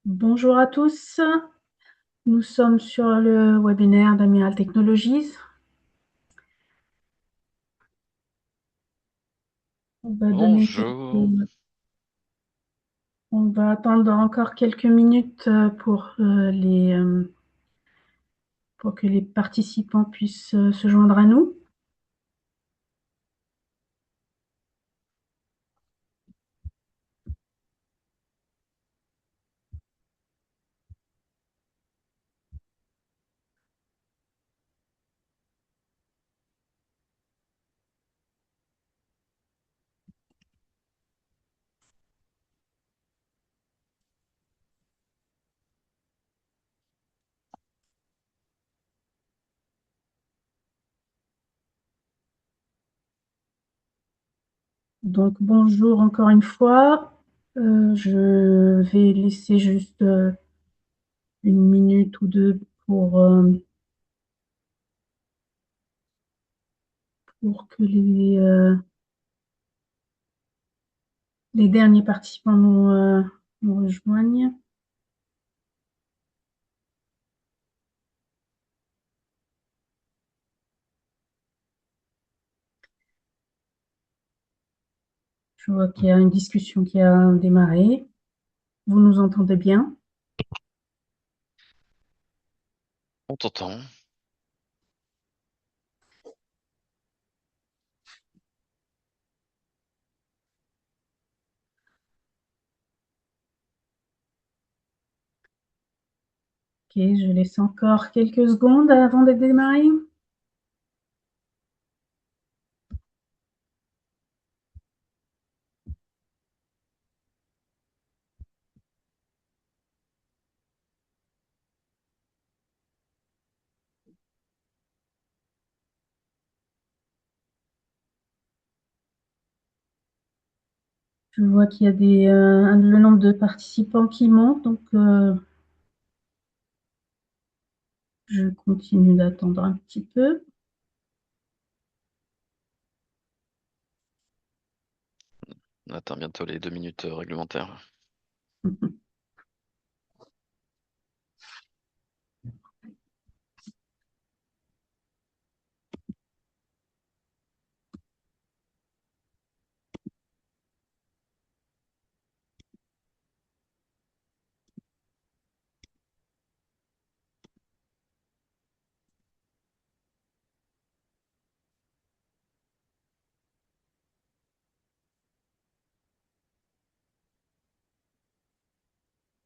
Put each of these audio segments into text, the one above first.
Bonjour à tous, nous sommes sur le webinaire d'Amiral Technologies. On va donner Bonjour. on va attendre encore quelques minutes pour que les participants puissent se joindre à nous. Donc bonjour encore une fois. Je vais laisser juste une minute ou deux pour que les derniers participants nous rejoignent. Je vois qu'il y a une discussion qui a démarré. Vous nous entendez bien? On t'entend. Ok, je laisse encore quelques secondes avant de démarrer. Je vois qu'il y a le nombre de participants qui monte, donc je continue d'attendre un petit peu. On atteint bientôt les 2 minutes réglementaires.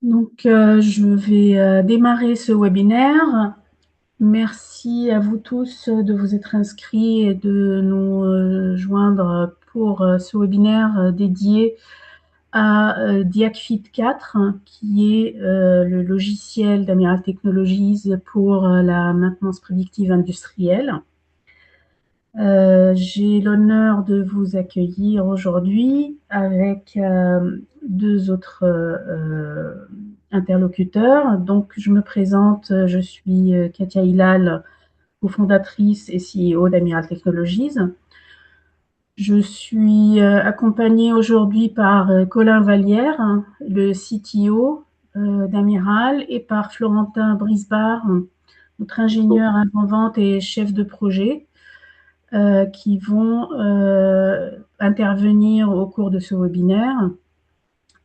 Donc, je vais démarrer ce webinaire. Merci à vous tous de vous être inscrits et de nous joindre pour ce webinaire dédié à DIACFIT 4, qui est le logiciel d'Amiral Technologies pour la maintenance prédictive industrielle. J'ai l'honneur de vous accueillir aujourd'hui avec deux autres interlocuteurs. Donc, je me présente, je suis Katia Hilal, cofondatrice et CEO d'Amiral Technologies. Je suis accompagnée aujourd'hui par Colin Vallière, le CTO d'Amiral, et par Florentin Brisbard, notre ingénieur avant-vente et chef de projet, qui vont intervenir au cours de ce webinaire.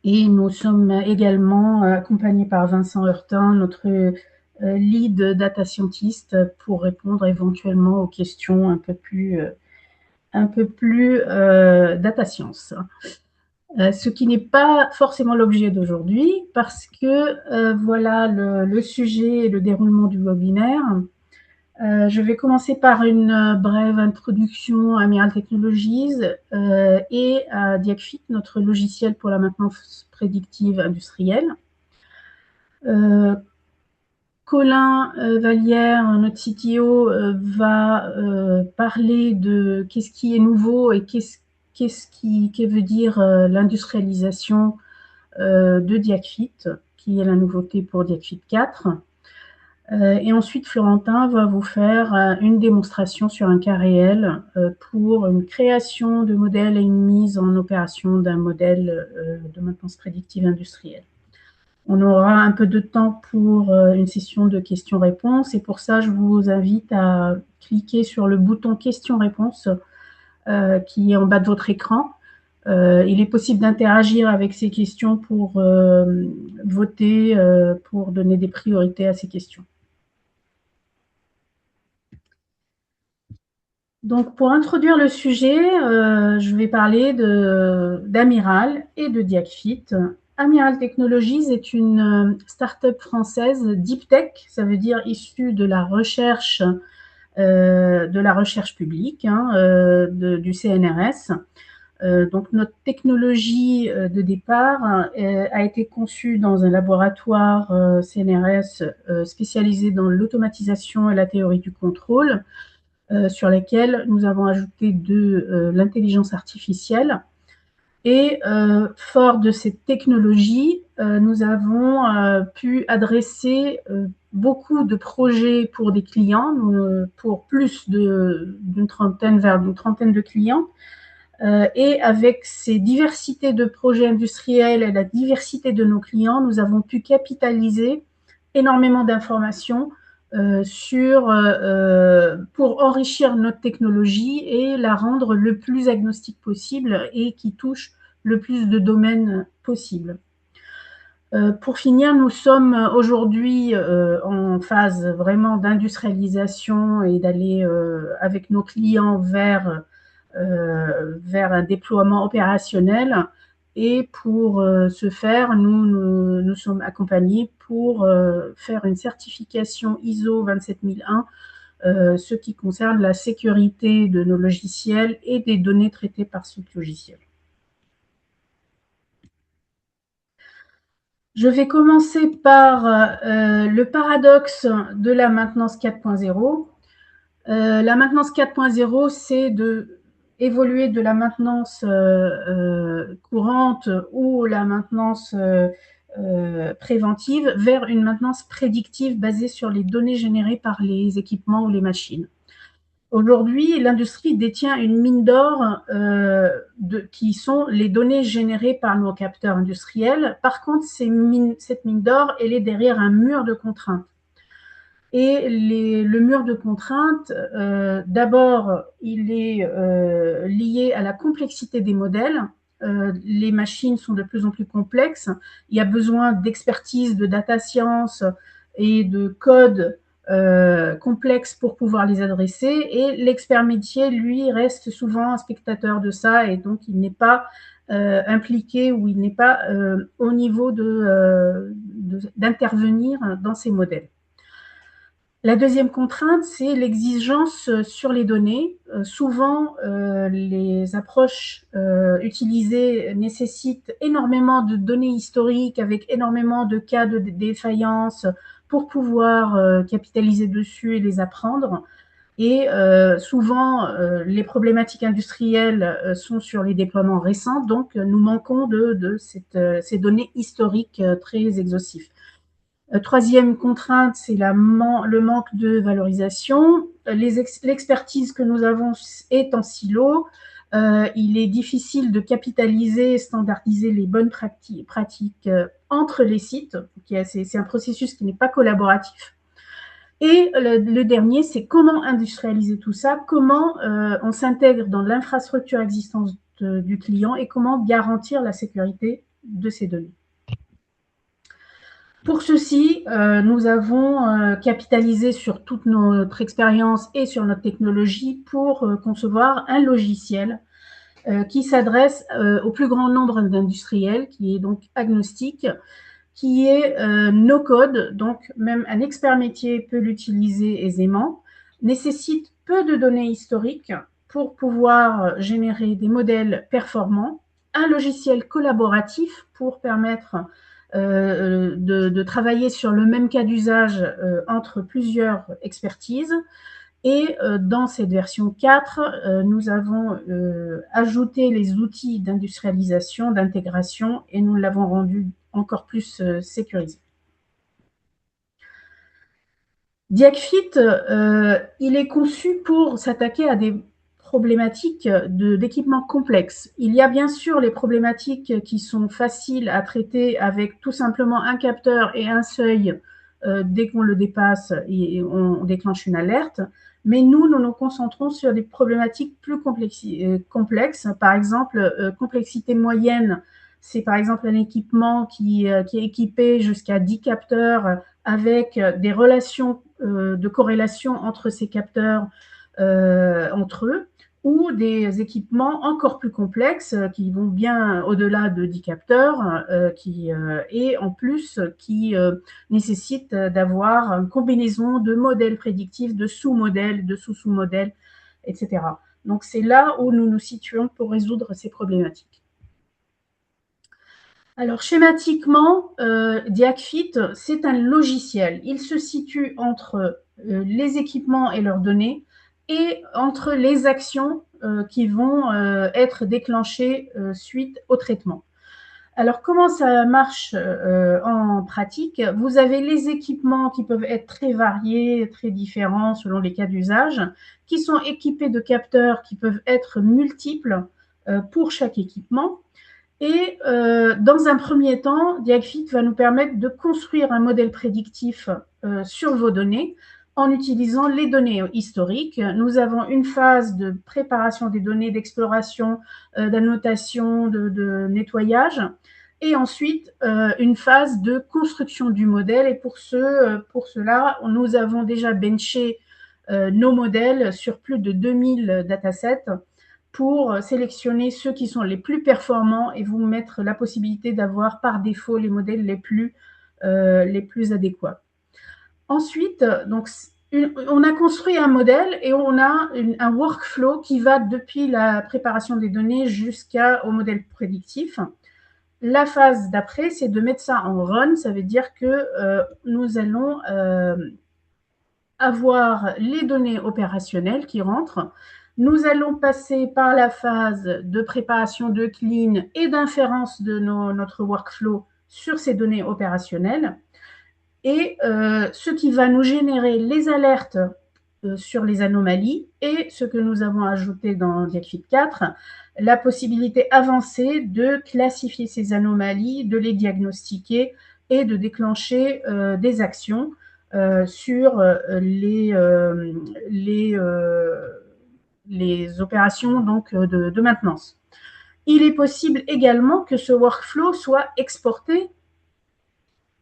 Et nous sommes également accompagnés par Vincent Heurtin, notre lead data scientist, pour répondre éventuellement aux questions un peu plus data science. Ce qui n'est pas forcément l'objet d'aujourd'hui, parce que voilà le sujet et le déroulement du webinaire. Je vais commencer par une brève introduction à Amiral Technologies et à DIACFIT, notre logiciel pour la maintenance prédictive industrielle. Colin Vallière, notre CTO, va parler de qu'est-ce qui est nouveau et que veut dire l'industrialisation de DIACFIT, qui est la nouveauté pour DIACFIT 4. Et ensuite, Florentin va vous faire une démonstration sur un cas réel pour une création de modèle et une mise en opération d'un modèle de maintenance prédictive industrielle. On aura un peu de temps pour une session de questions-réponses et pour ça, je vous invite à cliquer sur le bouton questions-réponses qui est en bas de votre écran. Il est possible d'interagir avec ces questions pour voter, pour donner des priorités à ces questions. Donc, pour introduire le sujet, je vais parler d'Amiral et de Diacfit. Amiral Technologies est une start-up française deep tech, ça veut dire issue de la recherche publique, hein, du CNRS. Donc notre technologie de départ a été conçue dans un laboratoire CNRS spécialisé dans l'automatisation et la théorie du contrôle, sur lesquels nous avons ajouté de l'intelligence artificielle. Et fort de cette technologie, nous avons pu adresser beaucoup de projets pour des clients, pour plus d'une trentaine, vers une trentaine de clients. Et avec ces diversités de projets industriels et la diversité de nos clients, nous avons pu capitaliser énormément d'informations pour enrichir notre technologie et la rendre le plus agnostique possible et qui touche le plus de domaines possible. Pour finir, nous sommes aujourd'hui en phase vraiment d'industrialisation et d'aller avec nos clients vers un déploiement opérationnel. Et pour ce faire, nous sommes accompagnés pour faire une certification ISO 27001, ce qui concerne la sécurité de nos logiciels et des données traitées par ce logiciel. Je vais commencer par le paradoxe de la maintenance 4.0. La maintenance 4.0, c'est d'évoluer de la maintenance courante ou la maintenance préventive vers une maintenance prédictive basée sur les données générées par les équipements ou les machines. Aujourd'hui, l'industrie détient une mine d'or qui sont les données générées par nos capteurs industriels. Par contre, cette mine d'or, elle est derrière un mur de contraintes. Et le mur de contraintes, d'abord, il est lié à la complexité des modèles. Les machines sont de plus en plus complexes. Il y a besoin d'expertise, de data science et de code complexes pour pouvoir les adresser. Et l'expert métier, lui, reste souvent un spectateur de ça et donc il n'est pas impliqué ou il n'est pas au niveau d'intervenir dans ces modèles. La deuxième contrainte, c'est l'exigence sur les données. Souvent, les approches utilisées nécessitent énormément de données historiques avec énormément de cas de défaillance pour pouvoir capitaliser dessus et les apprendre. Et souvent, les problématiques industrielles sont sur les déploiements récents, donc nous manquons de ces données historiques très exhaustives. Troisième contrainte, c'est le manque de valorisation. L'expertise que nous avons est en silo. Il est difficile de capitaliser et standardiser les bonnes pratiques entre les sites. C'est un processus qui n'est pas collaboratif. Et le dernier, c'est comment industrialiser tout ça, comment on s'intègre dans l'infrastructure existante du client et comment garantir la sécurité de ces données. Pour ceci, nous avons capitalisé sur toute notre expérience et sur notre technologie pour concevoir un logiciel qui s'adresse au plus grand nombre d'industriels, qui est donc agnostique, qui est no-code, donc même un expert métier peut l'utiliser aisément, nécessite peu de données historiques pour pouvoir générer des modèles performants, un logiciel collaboratif pour permettre de travailler sur le même cas d'usage entre plusieurs expertises. Et dans cette version 4, nous avons ajouté les outils d'industrialisation, d'intégration, et nous l'avons rendu encore plus sécurisé. Diacfit, il est conçu pour s'attaquer à des problématiques d'équipements complexes. Il y a bien sûr les problématiques qui sont faciles à traiter avec tout simplement un capteur et un seuil. Dès qu'on le dépasse, on déclenche une alerte. Mais nous nous concentrons sur des problématiques plus complexes. Par exemple, complexité moyenne, c'est par exemple un équipement qui est équipé jusqu'à 10 capteurs avec des relations de corrélation entre ces capteurs entre eux, ou des équipements encore plus complexes qui vont bien au-delà de 10 capteurs et en plus qui nécessitent d'avoir une combinaison de modèles prédictifs, de sous-modèles, de sous-sous-modèles, etc. Donc c'est là où nous nous situons pour résoudre ces problématiques. Alors schématiquement, Diacfit, c'est un logiciel. Il se situe entre les équipements et leurs données et entre les actions qui vont être déclenchées suite au traitement. Alors comment ça marche en pratique? Vous avez les équipements qui peuvent être très variés, très différents selon les cas d'usage, qui sont équipés de capteurs qui peuvent être multiples pour chaque équipement. Et dans un premier temps, Diagfit va nous permettre de construire un modèle prédictif sur vos données en utilisant les données historiques. Nous avons une phase de préparation des données, d'exploration, d'annotation, de nettoyage, et ensuite une phase de construction du modèle. Et pour cela, nous avons déjà benché nos modèles sur plus de 2000 datasets pour sélectionner ceux qui sont les plus performants et vous mettre la possibilité d'avoir par défaut les modèles les plus adéquats. Ensuite, donc, on a construit un modèle et on a un workflow qui va depuis la préparation des données jusqu'au modèle prédictif. La phase d'après, c'est de mettre ça en run. Ça veut dire que nous allons avoir les données opérationnelles qui rentrent. Nous allons passer par la phase de préparation de clean et d'inférence de notre workflow sur ces données opérationnelles. Et ce qui va nous générer les alertes sur les anomalies et ce que nous avons ajouté dans Diagfit 4, la possibilité avancée de classifier ces anomalies, de les diagnostiquer et de déclencher des actions sur les opérations donc, de maintenance. Il est possible également que ce workflow soit exporté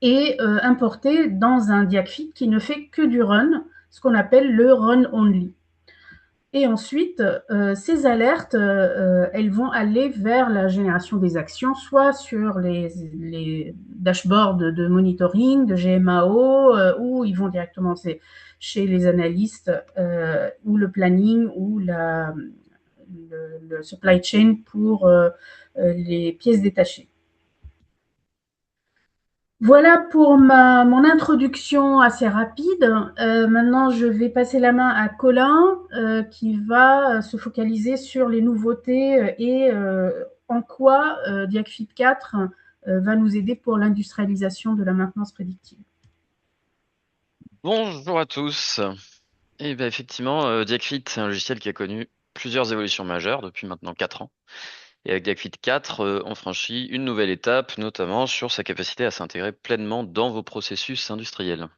et importé dans un Diagfit qui ne fait que du run, ce qu'on appelle le run only. Et ensuite, ces alertes, elles vont aller vers la génération des actions, soit sur les dashboards de monitoring, de GMAO, ou ils vont directement chez les analystes, ou le planning, ou le supply chain pour les pièces détachées. Voilà pour mon introduction assez rapide. Maintenant, je vais passer la main à Colin qui va se focaliser sur les nouveautés et en quoi Diagfit 4 va nous aider pour l'industrialisation de la maintenance prédictive. Bonjour à tous. Et bien effectivement, Diagfit, c'est un logiciel qui a connu plusieurs évolutions majeures depuis maintenant 4 ans. Et avec Diagfit 4, on franchit une nouvelle étape, notamment sur sa capacité à s'intégrer pleinement dans vos processus industriels.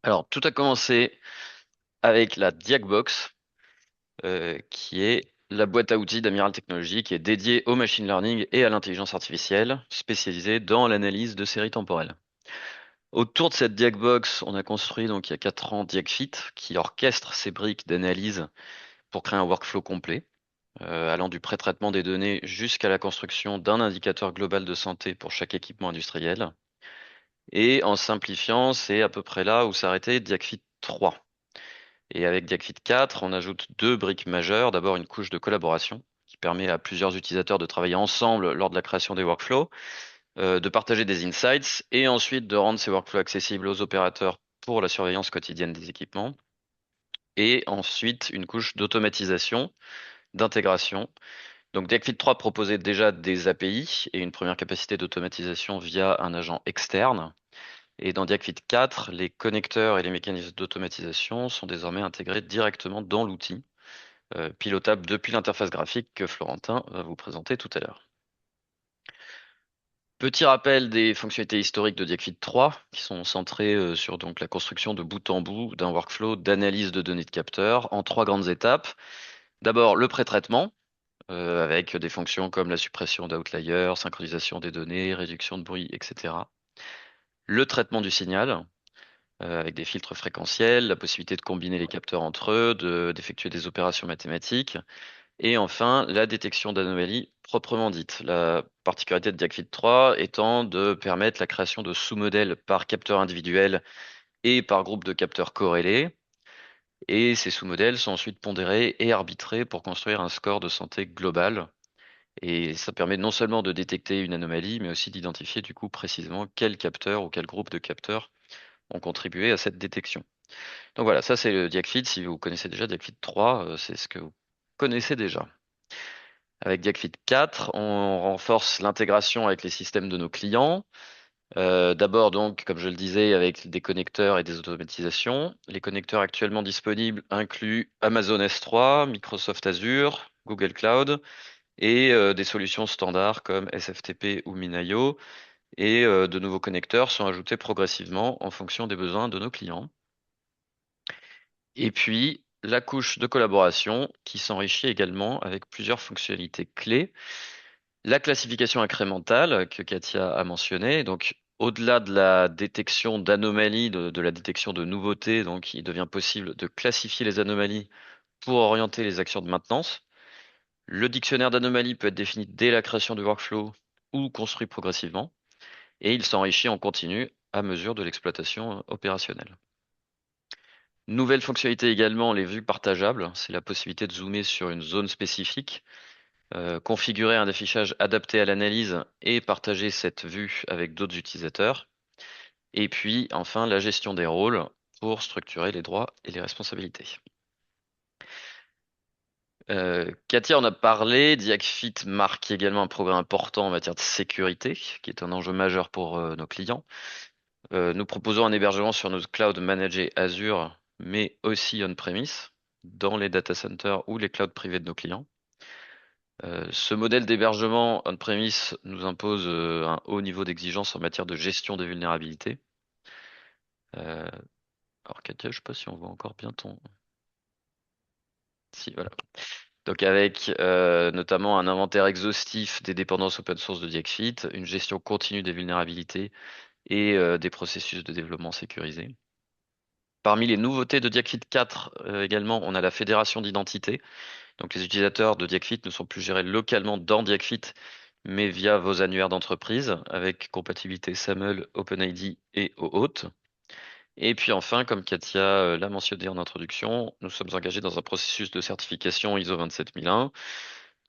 Alors, tout a commencé avec la Diagbox, qui est la boîte à outils d'Amiral Technologies, qui est dédiée au machine learning et à l'intelligence artificielle, spécialisée dans l'analyse de séries temporelles. Autour de cette Diagbox, on a construit donc il y a 4 ans Diagfit, qui orchestre ces briques d'analyse pour créer un workflow complet, allant du pré-traitement des données jusqu'à la construction d'un indicateur global de santé pour chaque équipement industriel. Et en simplifiant, c'est à peu près là où s'arrêtait Diagfit 3. Et avec Diagfit 4, on ajoute 2 briques majeures. D'abord une couche de collaboration qui permet à plusieurs utilisateurs de travailler ensemble lors de la création des workflows, de partager des insights et ensuite de rendre ces workflows accessibles aux opérateurs pour la surveillance quotidienne des équipements. Et ensuite une couche d'automatisation, d'intégration. Donc Diagfit 3 proposait déjà des API et une première capacité d'automatisation via un agent externe. Et dans Diagfit 4, les connecteurs et les mécanismes d'automatisation sont désormais intégrés directement dans l'outil, pilotable depuis l'interface graphique que Florentin va vous présenter tout à l'heure. Petit rappel des fonctionnalités historiques de Diakfeed 3 qui sont centrées sur donc la construction de bout en bout d'un workflow d'analyse de données de capteurs en 3 grandes étapes. D'abord le pré-traitement avec des fonctions comme la suppression d'outliers, synchronisation des données, réduction de bruit, etc. Le traitement du signal avec des filtres fréquentiels, la possibilité de combiner les capteurs entre eux, d'effectuer des opérations mathématiques. Et enfin, la détection d'anomalies proprement dite. La particularité de Diakfeed 3 étant de permettre la création de sous-modèles par capteur individuel et par groupe de capteurs corrélés. Et ces sous-modèles sont ensuite pondérés et arbitrés pour construire un score de santé global. Et ça permet non seulement de détecter une anomalie, mais aussi d'identifier du coup précisément quel capteur ou quel groupe de capteurs ont contribué à cette détection. Donc voilà, ça c'est le Diakfeed. Si vous connaissez déjà Diakfeed 3, c'est ce que vous connaissez déjà. Avec Diakfeed 4, on renforce l'intégration avec les systèmes de nos clients. D'abord donc, comme je le disais, avec des connecteurs et des automatisations. Les connecteurs actuellement disponibles incluent Amazon S3, Microsoft Azure, Google Cloud et des solutions standards comme SFTP ou Minayo. Et de nouveaux connecteurs sont ajoutés progressivement en fonction des besoins de nos clients. Et puis, la couche de collaboration qui s'enrichit également avec plusieurs fonctionnalités clés. La classification incrémentale que Katia a mentionnée, donc au-delà de la détection d'anomalies, de la détection de nouveautés, donc il devient possible de classifier les anomalies pour orienter les actions de maintenance. Le dictionnaire d'anomalies peut être défini dès la création du workflow ou construit progressivement, et il s'enrichit en continu à mesure de l'exploitation opérationnelle. Nouvelle fonctionnalité également, les vues partageables. C'est la possibilité de zoomer sur une zone spécifique, configurer un affichage adapté à l'analyse et partager cette vue avec d'autres utilisateurs. Et puis enfin, la gestion des rôles pour structurer les droits et les responsabilités. Katia en a parlé, Diakfeed marque également un progrès important en matière de sécurité, qui est un enjeu majeur pour nos clients. Nous proposons un hébergement sur notre cloud managé Azure, mais aussi on-premise, dans les data centers ou les clouds privés de nos clients. Ce modèle d'hébergement on-premise nous impose un haut niveau d'exigence en matière de gestion des vulnérabilités. Alors Katia, je ne sais pas si on voit encore bien ton... Si, voilà. Donc avec notamment un inventaire exhaustif des dépendances open source de Diakfeed, une gestion continue des vulnérabilités et des processus de développement sécurisés. Parmi les nouveautés de Diakfeed 4 également, on a la fédération d'identité. Donc les utilisateurs de Diakfeed ne sont plus gérés localement dans Diakfeed, mais via vos annuaires d'entreprise avec compatibilité SAML, OpenID et OAuth. Et puis enfin, comme Katia l'a mentionné en introduction, nous sommes engagés dans un processus de certification ISO 27001.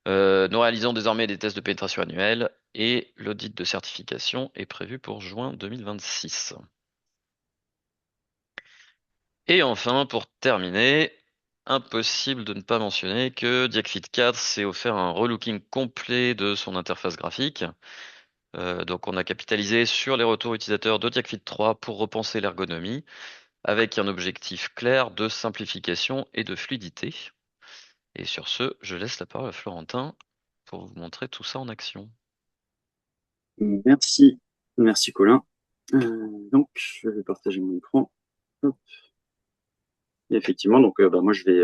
Nous réalisons désormais des tests de pénétration annuels et l'audit de certification est prévu pour juin 2026. Et enfin, pour terminer, impossible de ne pas mentionner que Diakfeed 4 s'est offert un relooking complet de son interface graphique. Donc on a capitalisé sur les retours utilisateurs de Diakfeed 3 pour repenser l'ergonomie avec un objectif clair de simplification et de fluidité. Et sur ce, je laisse la parole à Florentin pour vous montrer tout ça en action. Merci, merci Colin. Donc, je vais partager mon écran. Hop. Et effectivement, donc moi je vais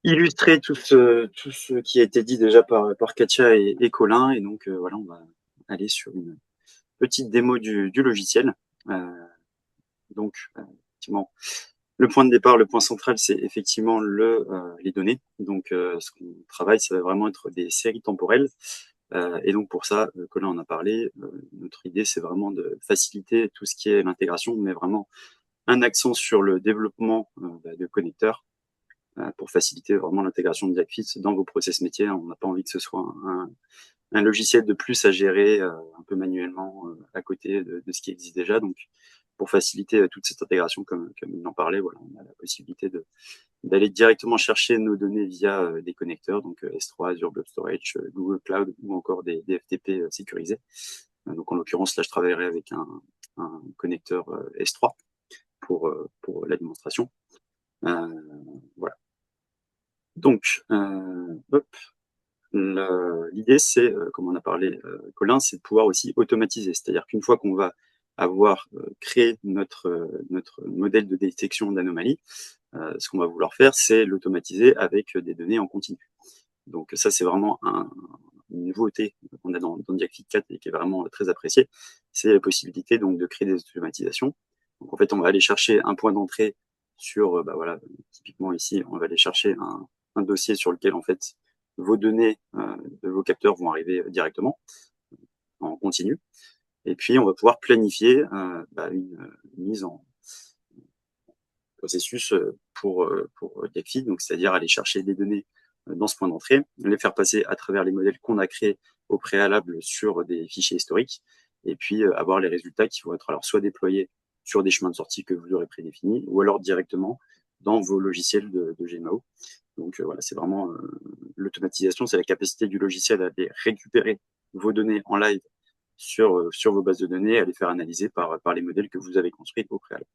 illustrer tout ce qui a été dit déjà par Katia et Colin. Et donc voilà, on va aller sur une petite démo du logiciel. Donc, effectivement, le point de départ, le point central, c'est effectivement les données. Donc, ce qu'on travaille, ça va vraiment être des séries temporelles. Et donc pour ça, Colin en a parlé, notre idée c'est vraiment de faciliter tout ce qui est l'intégration, mais vraiment un accent sur le développement de connecteurs pour faciliter vraiment l'intégration de Diakfeed dans vos process métiers. On n'a pas envie que ce soit un logiciel de plus à gérer un peu manuellement à côté de ce qui existe déjà. Donc pour faciliter toute cette intégration, comme il en parlait, voilà, on a la possibilité d'aller directement chercher nos données via des connecteurs, donc S3, Azure Blob Storage, Google Cloud ou encore des FTP sécurisés. Donc en l'occurrence, là, je travaillerai avec un connecteur S3 pour la démonstration. Voilà. Donc, l'idée, c'est, comme on a parlé, Colin, c'est de pouvoir aussi automatiser. C'est-à-dire qu'une fois qu'on va avoir créé notre modèle de détection d'anomalies, ce qu'on va vouloir faire, c'est l'automatiser avec des données en continu. Donc ça, c'est vraiment une nouveauté qu'on a dans Diagfit 4 et qui est vraiment très appréciée. C'est la possibilité donc de créer des automatisations. Donc en fait, on va aller chercher un point d'entrée sur, voilà, typiquement ici, on va aller chercher un dossier sur lequel en fait vos données de vos capteurs vont arriver directement en continu. Et puis on va pouvoir planifier une mise en processus pour Diagfit, donc c'est-à-dire aller chercher des données dans ce point d'entrée, les faire passer à travers les modèles qu'on a créés au préalable sur des fichiers historiques, et puis avoir les résultats qui vont être alors soit déployés sur des chemins de sortie que vous aurez prédéfinis, ou alors directement dans vos logiciels de GMAO. Donc voilà, c'est vraiment l'automatisation, c'est la capacité du logiciel à aller récupérer vos données en live sur vos bases de données, à les faire analyser par les modèles que vous avez construits au préalable.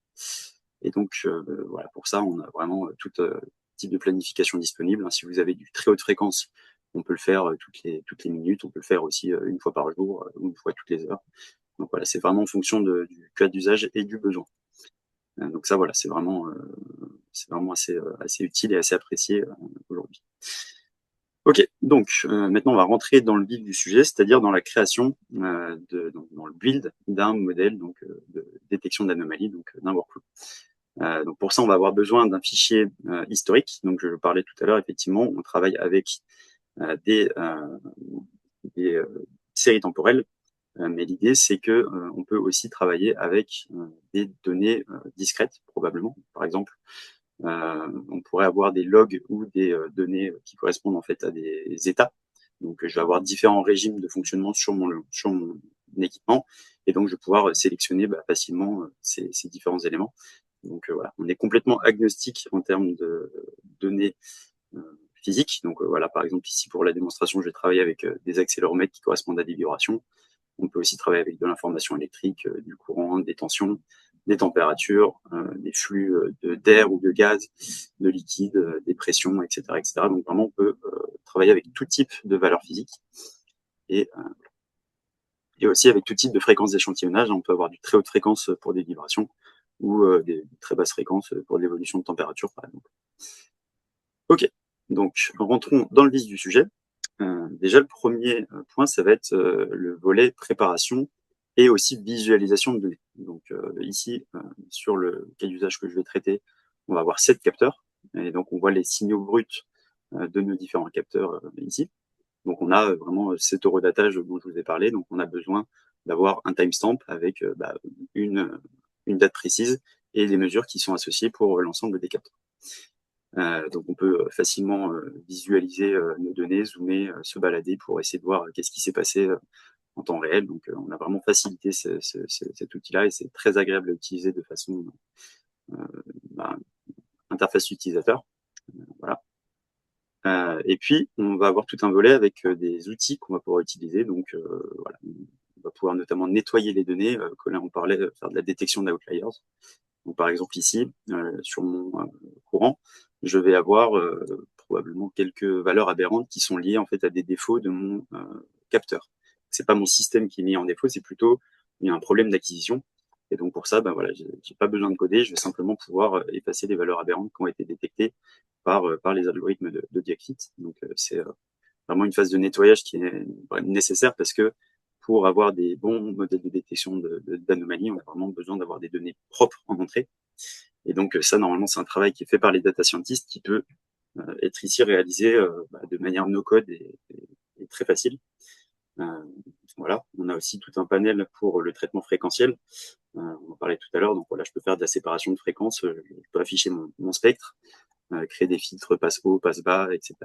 Et donc voilà, pour ça, on a vraiment tout type de planification disponible. Si vous avez du très haute fréquence, on peut le faire toutes les minutes, on peut le faire aussi une fois par jour ou une fois toutes les heures. Donc voilà, c'est vraiment en fonction du cas d'usage et du besoin. Donc ça, voilà, c'est vraiment assez utile et assez apprécié aujourd'hui. Ok, donc maintenant on va rentrer dans le vif du sujet, c'est-à-dire dans la création, dans le build d'un modèle donc de détection d'anomalies, donc d'un workflow. Donc pour ça, on va avoir besoin d'un fichier historique. Donc je parlais tout à l'heure, effectivement, on travaille avec des séries temporelles, mais l'idée c'est que on peut aussi travailler avec des données discrètes, probablement. Par exemple, on pourrait avoir des logs ou des données qui correspondent en fait à des états. Donc je vais avoir différents régimes de fonctionnement sur mon équipement, et donc je vais pouvoir sélectionner facilement ces différents éléments. Donc voilà, on est complètement agnostique en termes de données physiques. Donc voilà, par exemple ici pour la démonstration, je vais travailler avec des accéléromètres qui correspondent à des vibrations. On peut aussi travailler avec de l'information électrique, du courant, des tensions, des températures, des flux d'air ou de gaz, de liquide, des pressions, etc., etc. Donc vraiment, on peut travailler avec tout type de valeurs physiques et aussi avec tout type de fréquences d'échantillonnage. On peut avoir du très haute fréquence pour des vibrations ou des très basses fréquences pour l'évolution de température, par exemple. Ok, donc rentrons dans le vif du sujet. Déjà, le premier point, ça va être le volet préparation et aussi visualisation de données. Donc ici, sur le cas d'usage que je vais traiter, on va avoir 7 capteurs. Et donc, on voit les signaux bruts de nos différents capteurs ici. Donc, on a vraiment cet horodatage dont je vous ai parlé. Donc, on a besoin d'avoir un timestamp avec une date précise et les mesures qui sont associées pour l'ensemble des capteurs. Donc on peut facilement visualiser nos données, zoomer, se balader pour essayer de voir qu'est-ce qui s'est passé en temps réel. Donc on a vraiment facilité cet outil-là et c'est très agréable à utiliser de façon interface utilisateur. Voilà. Et puis on va avoir tout un volet avec des outils qu'on va pouvoir utiliser. Donc voilà, on va pouvoir notamment nettoyer les données. Colin en parlait, faire de la détection d'outliers. Donc, par exemple, ici, sur mon courant, je vais avoir probablement quelques valeurs aberrantes qui sont liées en fait à des défauts de mon capteur. C'est pas mon système qui est mis en défaut, c'est plutôt il y a un problème d'acquisition. Et donc pour ça, voilà, j'ai pas besoin de coder, je vais simplement pouvoir effacer les valeurs aberrantes qui ont été détectées par les algorithmes de Diagfit. Donc c'est vraiment une phase de nettoyage qui est nécessaire parce que pour avoir des bons modèles de détection d'anomalies, on a vraiment besoin d'avoir des données propres en entrée. Et donc ça, normalement, c'est un travail qui est fait par les data scientists qui peut être ici réalisé de manière no-code et très facile. Voilà, on a aussi tout un panel pour le traitement fréquentiel. On en parlait tout à l'heure, donc voilà, je peux faire de la séparation de fréquences, je peux afficher mon spectre, créer des filtres passe haut, passe bas, etc.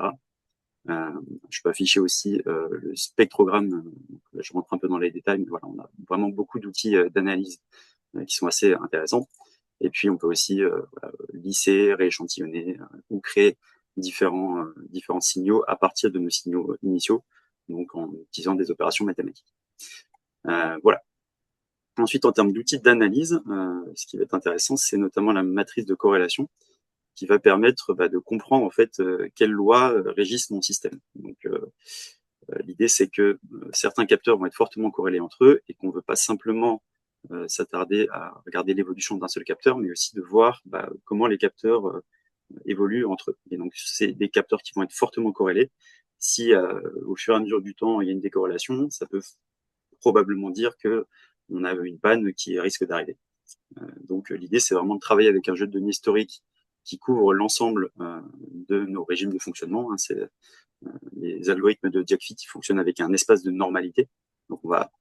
Je peux afficher aussi le spectrogramme. Là, je rentre un peu dans les détails, mais voilà, on a vraiment beaucoup d'outils d'analyse qui sont assez intéressants. Et puis, on peut aussi lisser, rééchantillonner ou créer différents signaux à partir de nos signaux initiaux, donc en utilisant des opérations mathématiques. Voilà. Ensuite, en termes d'outils d'analyse, ce qui va être intéressant, c'est notamment la matrice de corrélation. qui va permettre de comprendre en fait quelles lois régissent mon système. Donc l'idée c'est que certains capteurs vont être fortement corrélés entre eux et qu'on ne veut pas simplement s'attarder à regarder l'évolution d'un seul capteur, mais aussi de voir comment les capteurs évoluent entre eux. Et donc c'est des capteurs qui vont être fortement corrélés. Si au fur et à mesure du temps il y a une décorrélation, ça peut probablement dire que on a une panne qui risque d'arriver. Donc l'idée c'est vraiment de travailler avec un jeu de données historique qui couvre l'ensemble de nos régimes de fonctionnement. Hein. C'est les algorithmes de Diakfit qui fonctionnent avec un espace de normalité. Donc on va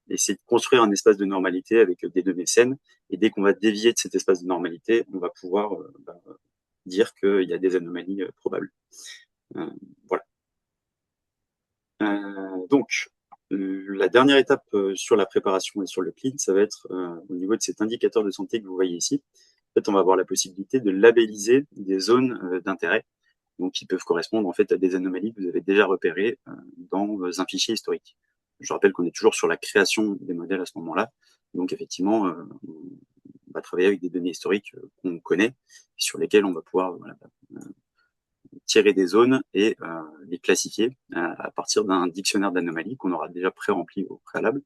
essayer de construire un espace de normalité avec des données saines. Et dès qu'on va dévier de cet espace de normalité, on va pouvoir dire qu'il y a des anomalies probables. Voilà. Donc, la dernière étape sur la préparation et sur le clean, ça va être au niveau de cet indicateur de santé que vous voyez ici. En fait, on va avoir la possibilité de labelliser des zones d'intérêt, donc qui peuvent correspondre en fait à des anomalies que vous avez déjà repérées dans un fichier historique. Je rappelle qu'on est toujours sur la création des modèles à ce moment-là, donc effectivement, on va travailler avec des données historiques qu'on connaît, sur lesquelles on va pouvoir tirer des zones et les classifier à partir d'un dictionnaire d'anomalies qu'on aura déjà pré-rempli au préalable.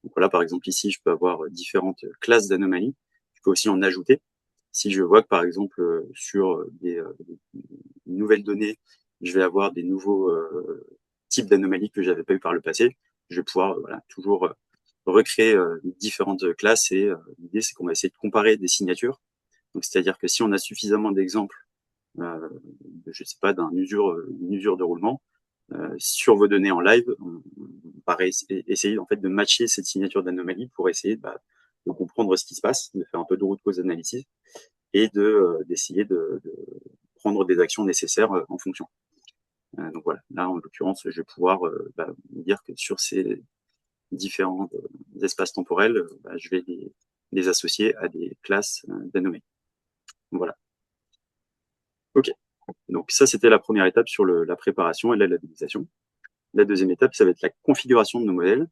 Donc voilà, par exemple ici, je peux avoir différentes classes d'anomalies. Je peux aussi en ajouter. Si je vois que par exemple sur des nouvelles données, je vais avoir des nouveaux types d'anomalies que j'avais pas eu par le passé, je vais pouvoir toujours recréer différentes classes et l'idée c'est qu'on va essayer de comparer des signatures. Donc c'est-à-dire que si on a suffisamment d'exemples, je sais pas, d'une usure de roulement, sur vos données en live, on va essayer en fait de matcher cette signature d'anomalie pour essayer de comprendre ce qui se passe, de faire un peu de root cause analysis et d'essayer de prendre des actions nécessaires en fonction. Donc voilà, là en l'occurrence, je vais pouvoir dire que sur ces différents espaces temporels, je vais les associer à des classes d'anomalies. Voilà. Ok. Donc ça, c'était la première étape sur la préparation et la labellisation. La deuxième étape, ça va être la configuration de nos modèles.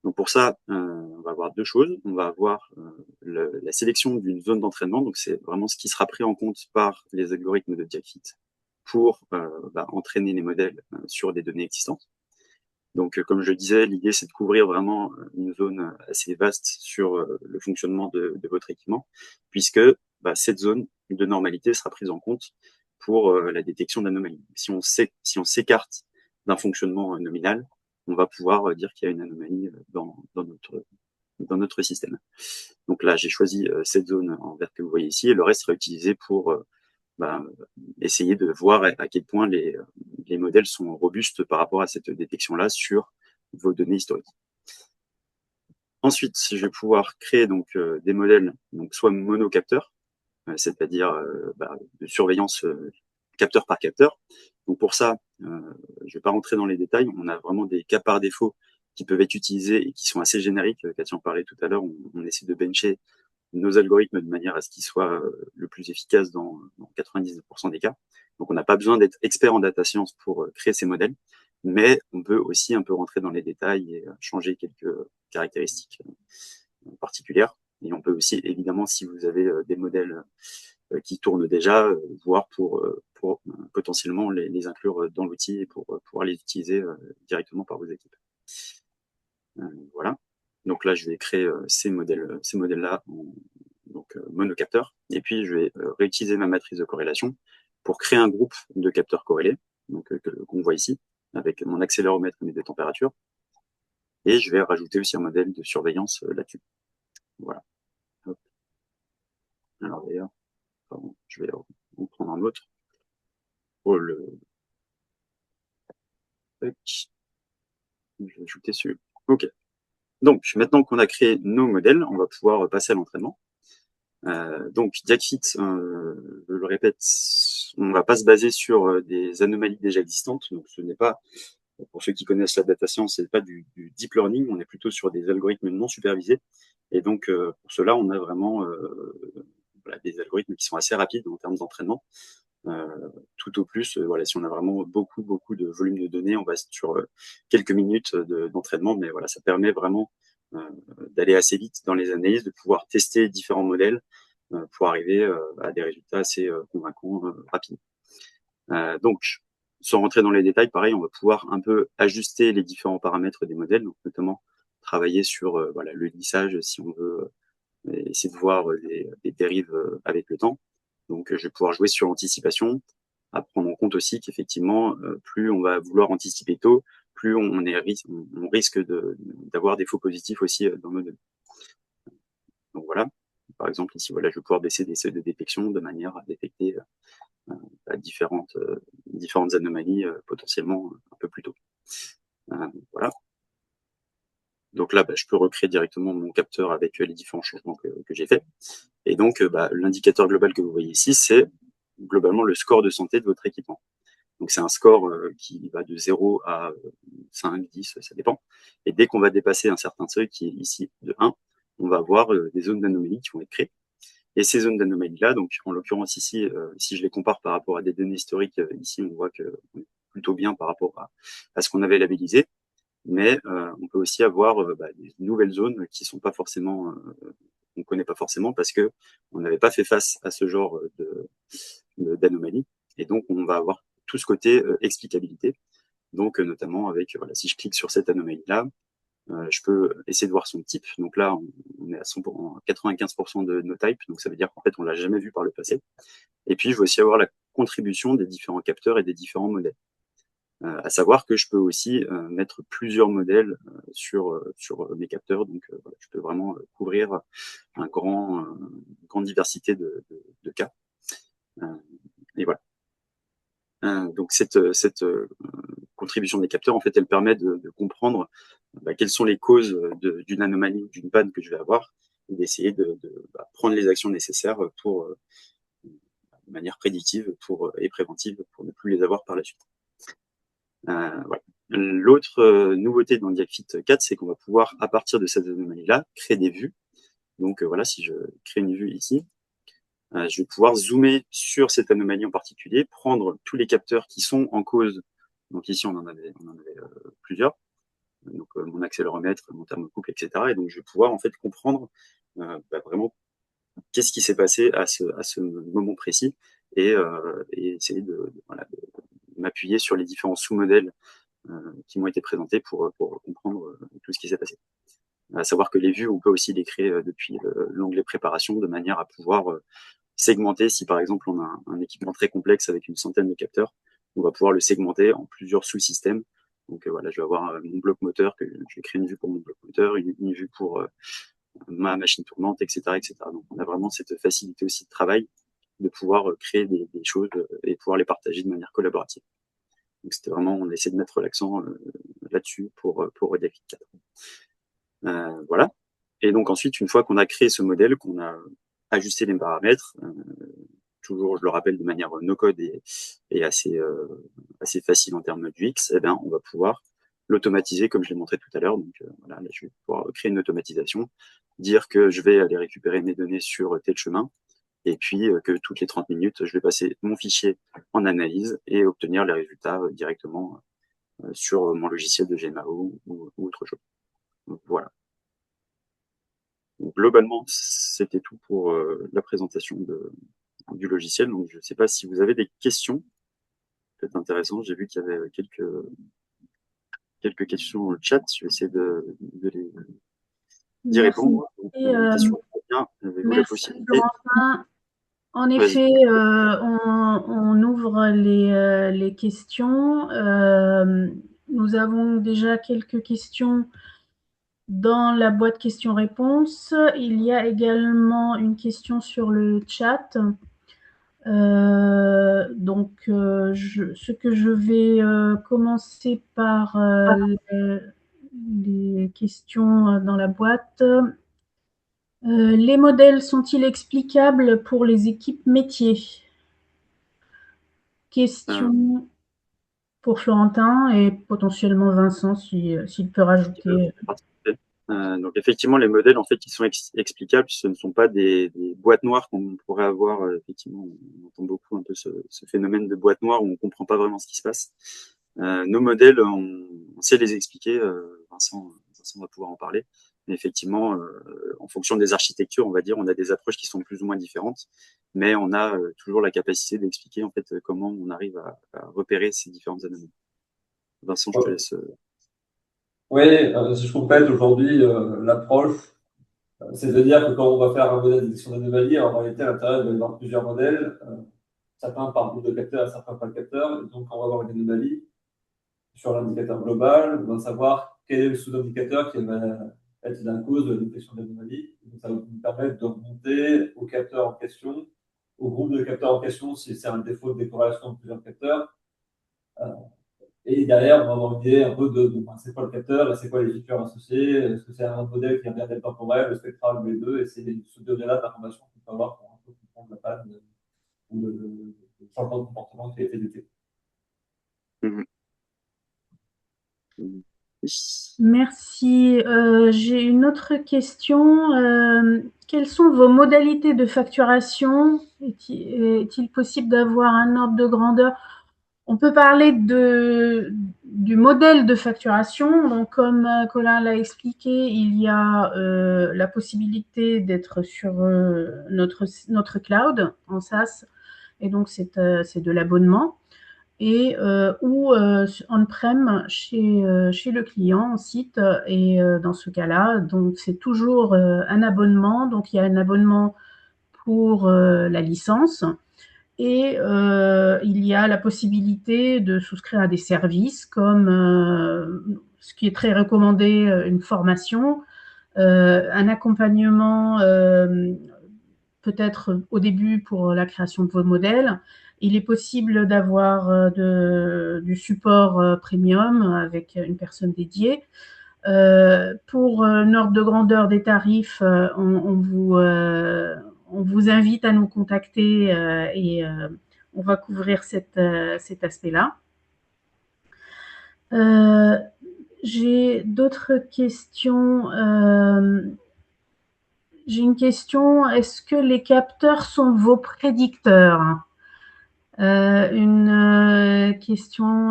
Donc pour ça, on va avoir deux choses. On va avoir la sélection d'une zone d'entraînement. Donc c'est vraiment ce qui sera pris en compte par les algorithmes de Diakfit pour entraîner les modèles sur des données existantes. Donc comme je le disais, l'idée c'est de couvrir vraiment une zone assez vaste sur le fonctionnement de votre équipement, puisque cette zone de normalité sera prise en compte pour la détection d'anomalies. Si on s'écarte d'un fonctionnement nominal, on va pouvoir dire qu'il y a une anomalie dans notre système. Donc là, j'ai choisi cette zone en vert que vous voyez ici, et le reste sera utilisé pour essayer de voir à quel point les modèles sont robustes par rapport à cette détection-là sur vos données historiques. Ensuite, je vais pouvoir créer donc des modèles donc soit monocapteurs, c'est-à-dire de surveillance capteur par capteur. Donc pour ça, je ne vais pas rentrer dans les détails. On a vraiment des cas par défaut qui peuvent être utilisés et qui sont assez génériques. Cathy en parlait tout à l'heure. On essaie de bencher nos algorithmes de manière à ce qu'ils soient le plus efficaces dans 99% des cas. Donc on n'a pas besoin d'être expert en data science pour créer ces modèles, mais on peut aussi un peu rentrer dans les détails et changer quelques caractéristiques particulières. Et on peut aussi, évidemment, si vous avez des modèles qui tournent déjà, voir pour potentiellement les inclure dans l'outil et pour pouvoir les utiliser directement par vos équipes. Voilà. Donc là, je vais créer ces modèles-là donc monocapteurs. Et puis, je vais réutiliser ma matrice de corrélation pour créer un groupe de capteurs corrélés, donc qu'on voit ici, avec mon accéléromètre et mes températures. Et je vais rajouter aussi un modèle de surveillance là-dessus. Voilà. Hop. Alors d'ailleurs, je vais en prendre un autre pour le. Je vais ajouter celui. Ok. Donc, maintenant qu'on a créé nos modèles, on va pouvoir passer à l'entraînement. Donc, Diakfit, je le répète, on ne va pas se baser sur des anomalies déjà existantes. Donc, ce n'est pas, pour ceux qui connaissent la data science, ce n'est pas du deep learning. On est plutôt sur des algorithmes non supervisés. Et donc, pour cela, on a vraiment des algorithmes qui sont assez rapides en termes d'entraînement. Tout au plus, si on a vraiment beaucoup de volume de données, on va sur quelques minutes d'entraînement, mais voilà, ça permet vraiment d'aller assez vite dans les analyses, de pouvoir tester différents modèles pour arriver à des résultats assez convaincants rapidement. Donc, sans rentrer dans les détails, pareil, on va pouvoir un peu ajuster les différents paramètres des modèles, donc notamment travailler sur voilà, le lissage si on veut essayer de voir des dérives avec le temps. Donc, je vais pouvoir jouer sur l'anticipation, à prendre en compte aussi qu'effectivement, plus on va vouloir anticiper tôt, plus on risque d'avoir des faux positifs aussi dans nos données. Donc voilà, par exemple ici, voilà, je vais pouvoir baisser des seuils de détection de manière à détecter différentes anomalies potentiellement un peu plus tôt. Voilà. Donc là, je peux recréer directement mon capteur avec les différents changements que j'ai faits. Et donc, l'indicateur global que vous voyez ici, c'est globalement le score de santé de votre équipement. Donc, c'est un score qui va de 0 à 5, 10, ça dépend. Et dès qu'on va dépasser un certain seuil, qui est ici de 1, on va avoir des zones d'anomalie qui vont être créées. Et ces zones d'anomalie-là, donc en l'occurrence ici, si je les compare par rapport à des données historiques, ici on voit que on est plutôt bien par rapport à ce qu'on avait labellisé. Mais on peut aussi avoir des nouvelles zones qui sont pas forcément, on connaît pas forcément parce que on n'avait pas fait face à ce genre d'anomalie. Et donc on va avoir tout ce côté explicabilité. Donc notamment avec voilà, si je clique sur cette anomalie-là, je peux essayer de voir son type. Donc là, on est à 95% de no type, donc ça veut dire qu'en fait, on l'a jamais vu par le passé. Et puis, je vais aussi avoir la contribution des différents capteurs et des différents modèles. À savoir que je peux aussi mettre plusieurs modèles sur mes capteurs, donc voilà, je peux vraiment couvrir une grande diversité de cas. Et voilà. Donc cette contribution des capteurs, en fait, elle permet de comprendre quelles sont les causes d'une anomalie ou d'une panne que je vais avoir, et d'essayer de prendre les actions nécessaires pour de manière prédictive et préventive pour ne plus les avoir par la suite. Voilà. L'autre nouveauté dans Diakfit 4, c'est qu'on va pouvoir, à partir de cette anomalie-là, créer des vues. Donc voilà, si je crée une vue ici, je vais pouvoir zoomer sur cette anomalie en particulier, prendre tous les capteurs qui sont en cause. Donc ici, on en avait plusieurs. Donc mon accéléromètre, mon thermocouple, etc. Et donc je vais pouvoir en fait comprendre vraiment qu'est-ce qui s'est passé à ce moment précis et essayer de m'appuyer sur les différents sous-modèles qui m'ont été présentés pour comprendre tout ce qui s'est passé. À savoir que les vues, on peut aussi les créer depuis l'onglet préparation de manière à pouvoir segmenter. Si par exemple on a un équipement très complexe avec une centaine de capteurs, on va pouvoir le segmenter en plusieurs sous-systèmes. Donc voilà, je vais avoir mon bloc moteur, que je vais créer une vue pour mon bloc moteur, une vue pour ma machine tournante, etc., etc. Donc on a vraiment cette facilité aussi de travail de pouvoir créer des choses et pouvoir les partager de manière collaborative. Donc c'était vraiment, on essaie de mettre l'accent là-dessus pour Diakfit 4. Voilà. Et donc ensuite, une fois qu'on a créé ce modèle, qu'on a ajusté les paramètres, toujours, je le rappelle, de manière no-code et assez facile en termes d'UX, eh bien, on va pouvoir l'automatiser comme je l'ai montré tout à l'heure. Donc voilà, là, je vais pouvoir créer une automatisation, dire que je vais aller récupérer mes données sur tel chemin, et puis que toutes les 30 minutes, je vais passer mon fichier en analyse et obtenir les résultats directement sur mon logiciel de GMAO ou autre chose. Donc, voilà. Donc, globalement, c'était tout pour la présentation du logiciel. Donc, je ne sais pas si vous avez des questions. Peut-être intéressant. J'ai vu qu'il y avait quelques questions dans le chat. Je vais essayer d'y répondre. Donc, question, bien. Avez-vous la possibilité? Florentin. En effet, on ouvre les questions. Nous avons déjà quelques questions dans la boîte questions-réponses. Il y a également une question sur le chat. Ce que je vais commencer par les questions dans la boîte. Les modèles sont-ils explicables pour les équipes métiers? Question pour Florentin et potentiellement Vincent s'il peut rajouter. Donc effectivement, les modèles en fait qui sont explicables, ce ne sont pas des boîtes noires qu'on pourrait avoir. Effectivement, on entend beaucoup un peu ce phénomène de boîte noire où on comprend pas vraiment ce qui se passe. Nos modèles, on sait les expliquer. Vincent va pouvoir en parler. Mais effectivement, en fonction des architectures, on va dire, on a des approches qui sont plus ou moins différentes, mais on a toujours la capacité d'expliquer en fait comment on arrive à repérer ces différentes anomalies. Vincent, je te laisse. Oui, si je complète aujourd'hui l'approche, c'est-à-dire que quand on va faire un modèle de détection d'anomalies, en réalité, à l'intérieur, il va y avoir plusieurs modèles, certains par groupe de capteurs et certains par capteur. Et donc, quand on va avoir une anomalie sur l'indicateur global, on va savoir quel est le sous-indicateur qui va être la cause de la détection d'anomalie. Donc, ça va nous permettre de remonter au capteur en question, au groupe de capteurs en question, si c'est un défaut de décorrélation de plusieurs capteurs. Et derrière, on va avoir une idée un peu de c'est quoi le capteur, et c'est quoi les features associées, est-ce que c'est un modèle qui revient d'être temporel, le spectral ou les deux, et c'est ce données-là d'information qu'on peut avoir pour un peu comprendre la panne ou le changement de comportement qui a été détecté. Merci. J'ai une autre question. Quelles sont vos modalités de facturation? Est-il possible d'avoir un ordre de grandeur? On peut parler du modèle de facturation. Donc, comme Colin l'a expliqué, il y a la possibilité d'être sur notre cloud en SaaS, et donc c'est de l'abonnement, et ou on-prem chez le client en site. Et dans ce cas-là, donc c'est toujours un abonnement. Donc il y a un abonnement pour la licence, et il y a la possibilité de souscrire à des services comme ce qui est très recommandé, une formation, un accompagnement, peut-être au début pour la création de vos modèles. Il est possible d'avoir du support premium avec une personne dédiée. Pour un ordre de grandeur des tarifs, on vous invite à nous contacter, et on va couvrir cet aspect-là. J'ai d'autres questions. J'ai une question. Est-ce que les capteurs sont vos prédicteurs? Une question,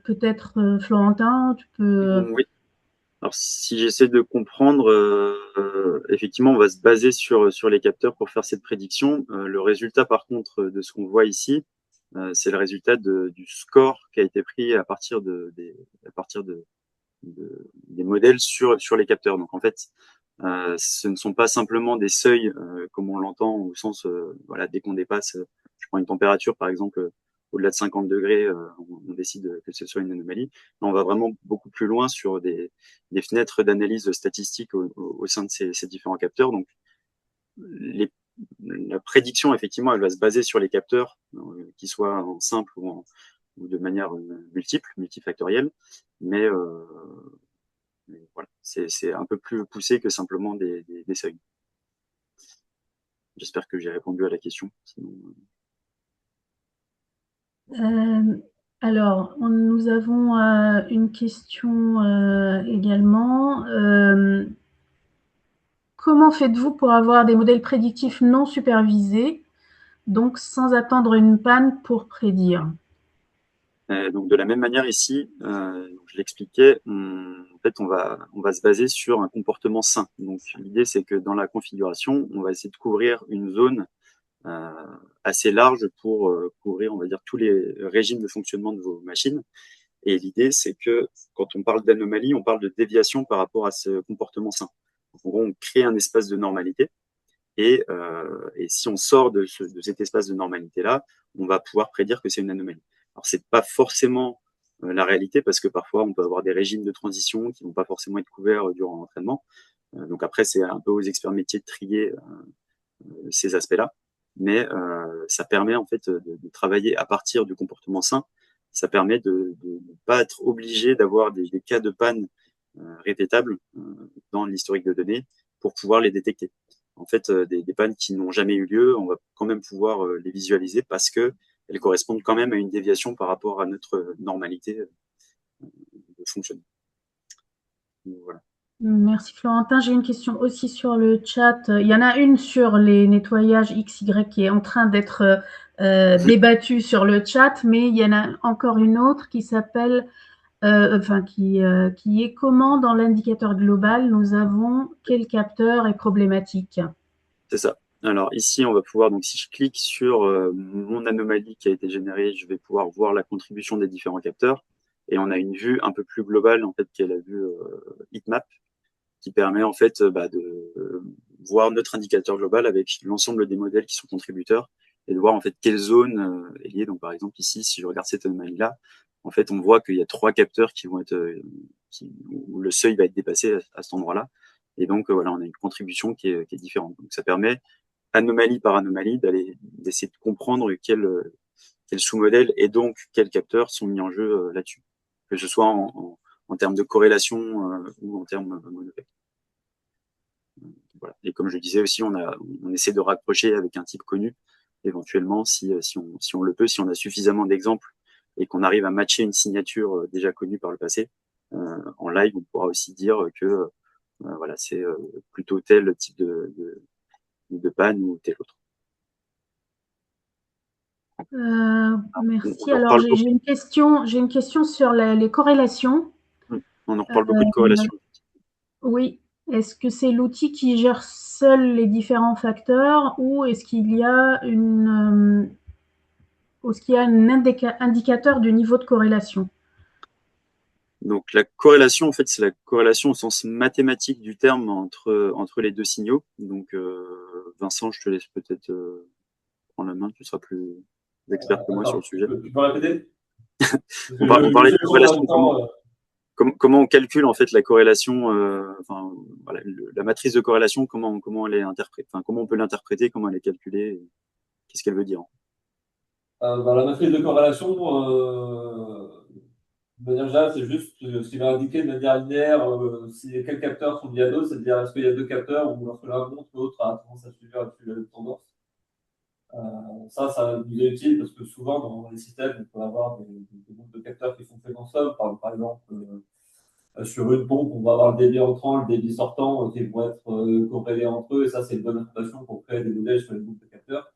peut-être, Florentin, tu peux. Oui. Alors, si j'essaie de comprendre, effectivement, on va se baser sur les capteurs pour faire cette prédiction. Le résultat, par contre, de ce qu'on voit ici, c'est le résultat du score qui a été pris à partir des modèles sur les capteurs. Donc, en fait, ce ne sont pas simplement des seuils comme on l'entend au sens, voilà, dès qu'on dépasse, je prends une température par exemple au-delà de 50 degrés, on décide que ce soit une anomalie. Là, on va vraiment beaucoup plus loin sur des fenêtres d'analyse statistique au sein de ces différents capteurs. Donc, la prédiction, effectivement, elle va se baser sur les capteurs, qu'ils soient en simple ou de manière multifactorielle, mais voilà, c'est un peu plus poussé que simplement des seuils. J'espère que j'ai répondu à la question. Sinon... Alors, nous avons une question également. Comment faites-vous pour avoir des modèles prédictifs non supervisés, donc sans attendre une panne pour prédire? Donc de la même manière ici, je l'expliquais, en fait on va se baser sur un comportement sain. Donc l'idée c'est que dans la configuration, on va essayer de couvrir une zone assez large pour couvrir, on va dire, tous les régimes de fonctionnement de vos machines. Et l'idée c'est que quand on parle d'anomalie, on parle de déviation par rapport à ce comportement sain. Donc, en gros, on crée un espace de normalité. Et si on sort de cet espace de normalité-là, on va pouvoir prédire que c'est une anomalie. Alors, c'est pas forcément la réalité parce que parfois, on peut avoir des régimes de transition qui vont pas forcément être couverts durant l'entraînement. Donc après, c'est un peu aux experts métiers de trier ces aspects-là. Mais ça permet en fait de travailler à partir du comportement sain. Ça permet de ne pas être obligé d'avoir des cas de panne répétables dans l'historique de données pour pouvoir les détecter. En fait, des pannes qui n'ont jamais eu lieu, on va quand même pouvoir les visualiser parce que elles correspondent quand même à une déviation par rapport à notre normalité de fonctionnement. Donc, voilà. Merci Florentin. J'ai une question aussi sur le chat. Il y en a une sur les nettoyages XY qui est en train d'être débattue sur le chat, mais il y en a encore une autre qui s'appelle qui est comment dans l'indicateur global, nous avons quel capteur est problématique. C'est ça. Alors ici, on va pouvoir, donc si je clique sur mon anomalie qui a été générée, je vais pouvoir voir la contribution des différents capteurs. Et on a une vue un peu plus globale, en fait, qui est la vue heatmap, qui permet en fait de voir notre indicateur global avec l'ensemble des modèles qui sont contributeurs et de voir en fait quelle zone est liée. Donc par exemple ici, si je regarde cette anomalie-là, en fait on voit qu'il y a 3 capteurs qui vont être où le seuil va être dépassé à cet endroit-là. Et donc voilà, on a une contribution qui est différente. Donc ça permet anomalie par anomalie d'essayer de comprendre quel sous-modèle et donc quels capteurs sont mis en jeu là-dessus, que ce soit en termes de corrélation ou en termes monopèques. Voilà. Et comme je disais aussi, on essaie de rapprocher avec un type connu, éventuellement, si on le peut, si on a suffisamment d'exemples et qu'on arrive à matcher une signature déjà connue par le passé. En live, on pourra aussi dire que voilà, c'est plutôt tel type de panne ou tel autre. Merci. Alors j'ai une question sur les corrélations. On en reparle beaucoup de corrélations. Oui. Est-ce que c'est l'outil qui gère seul les différents facteurs ou est-ce qu'il y a un indicateur du niveau de corrélation? Donc la corrélation, en fait, c'est la corrélation au sens mathématique du terme entre les deux signaux. Donc Vincent, je te laisse peut-être prendre la main, tu seras plus expert que moi sur le sujet. Tu peux répéter? on parlait de corrélation. Comment on calcule en fait la corrélation, voilà, la matrice de corrélation, comment elle est interprétée, comment on peut l'interpréter, comment elle est calculée, qu'est-ce qu'elle veut dire? La matrice de corrélation, de manière générale, c'est juste ce qui va indiquer de manière linéaire quels capteurs sont liés à d'autres, c'est-à-dire est-ce qu'il y a deux capteurs ou lorsque l'un monte, l'autre a tendance à suivre la même tendance. Ça nous est utile parce que souvent dans les systèmes, on peut avoir des groupes de capteurs qui sont faits ensemble. Par exemple, sur une pompe, on va avoir le débit entrant, le débit sortant qui vont être corrélés entre eux, et ça, c'est une bonne information pour créer des modèles sur les groupes de capteurs.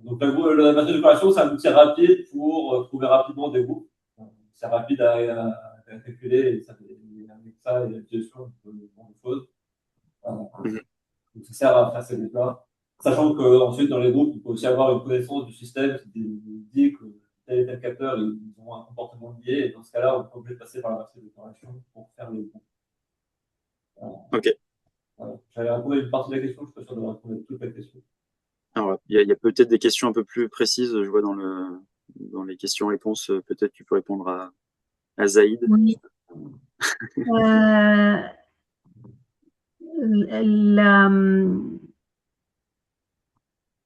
Donc la matrice de corrélation, c'est un outil rapide pour trouver rapidement des groupes. C'est rapide à calculer, et ça, avec ça et l'utilisation de beaucoup de choses. Donc ça sert à faire ces groupes-là. Sachant qu'ensuite, dans les groupes, il peut aussi avoir une connaissance du système qui dit que tel et tel capteur, ils ont un comportement lié, et dans ce cas-là, on est obligé de passer par la matrice de corrélation pour faire les groupes. Ok. Voilà. J'avais répondu à une partie de la question, je ne suis pas sûr d'avoir répondu à toute la question. Alors, il y a peut-être des questions un peu plus précises, je vois dans les questions-réponses, peut-être tu peux répondre à Zaïd. Oui.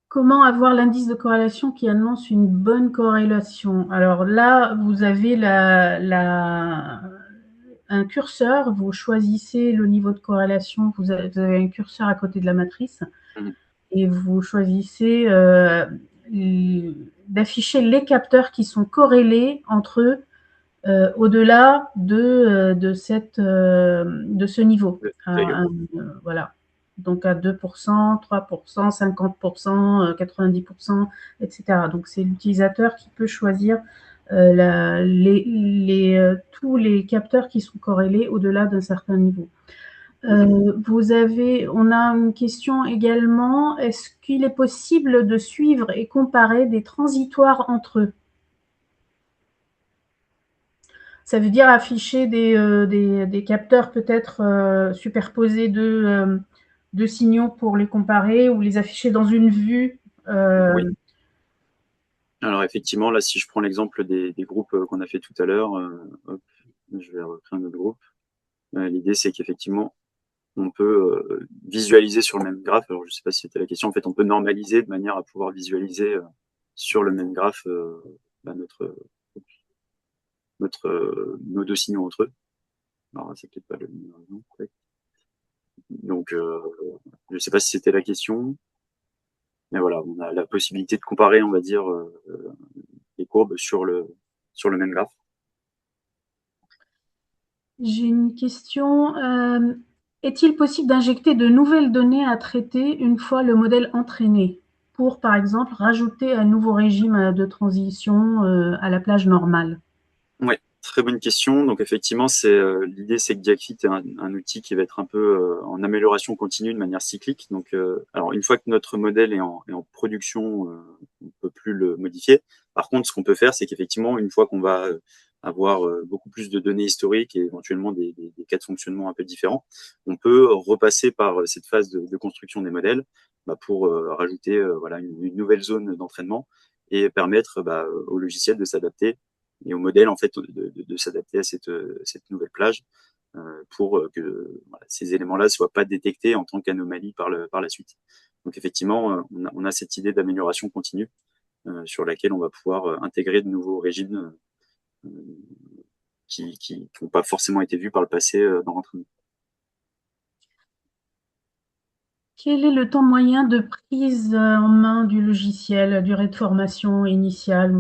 Comment avoir l'indice de corrélation qui annonce une bonne corrélation? Alors là, vous avez un curseur, vous choisissez le niveau de corrélation, vous avez un curseur à côté de la matrice et vous choisissez d'afficher les capteurs qui sont corrélés entre eux au-delà de ce niveau. Voilà. Donc à 2%, 3%, 50%, 90%, etc. Donc c'est l'utilisateur qui peut choisir tous les capteurs qui sont corrélés au-delà d'un certain niveau. On a une question également, est-ce qu'il est possible de suivre et comparer des transitoires entre eux? Ça veut dire afficher des capteurs peut-être superposés de signaux pour les comparer ou les afficher dans une vue. Oui. Alors effectivement, là, si je prends l'exemple des groupes qu'on a fait tout à l'heure, je vais recréer un autre groupe. L'idée, c'est qu'effectivement, on peut visualiser sur le même graphe. Alors, je ne sais pas si c'était la question. En fait, on peut normaliser de manière à pouvoir visualiser sur le même graphe nos deux signaux entre eux. Alors, c'est peut-être pas le meilleur exemple. Ouais. Donc, je ne sais pas si c'était la question. Mais voilà, on a la possibilité de comparer, on va dire, les courbes sur le même graphe. J'ai une question. Est-il possible d'injecter de nouvelles données à traiter une fois le modèle entraîné pour, par exemple, rajouter un nouveau régime de transition à la plage normale? Oui, très bonne question. Donc effectivement, l'idée, c'est que Diakfit est un outil qui va être un peu en amélioration continue de manière cyclique. Donc, alors une fois que notre modèle est en production, on peut plus le modifier. Par contre, ce qu'on peut faire, c'est qu'effectivement, une fois qu'on va avoir beaucoup plus de données historiques et éventuellement des cas de fonctionnement un peu différents, on peut repasser par cette phase de construction des modèles pour rajouter voilà une nouvelle zone d'entraînement et permettre au logiciel de s'adapter et au modèle en fait de s'adapter à cette nouvelle plage pour que voilà, ces éléments-là soient pas détectés en tant qu'anomalie par la suite. Donc effectivement, on a cette idée d'amélioration continue sur laquelle on va pouvoir intégrer de nouveaux régimes euh, qui n'ont pas forcément été vus par le passé dans l'entraînement. Quel est le temps moyen de prise en main du logiciel, durée de formation initiale,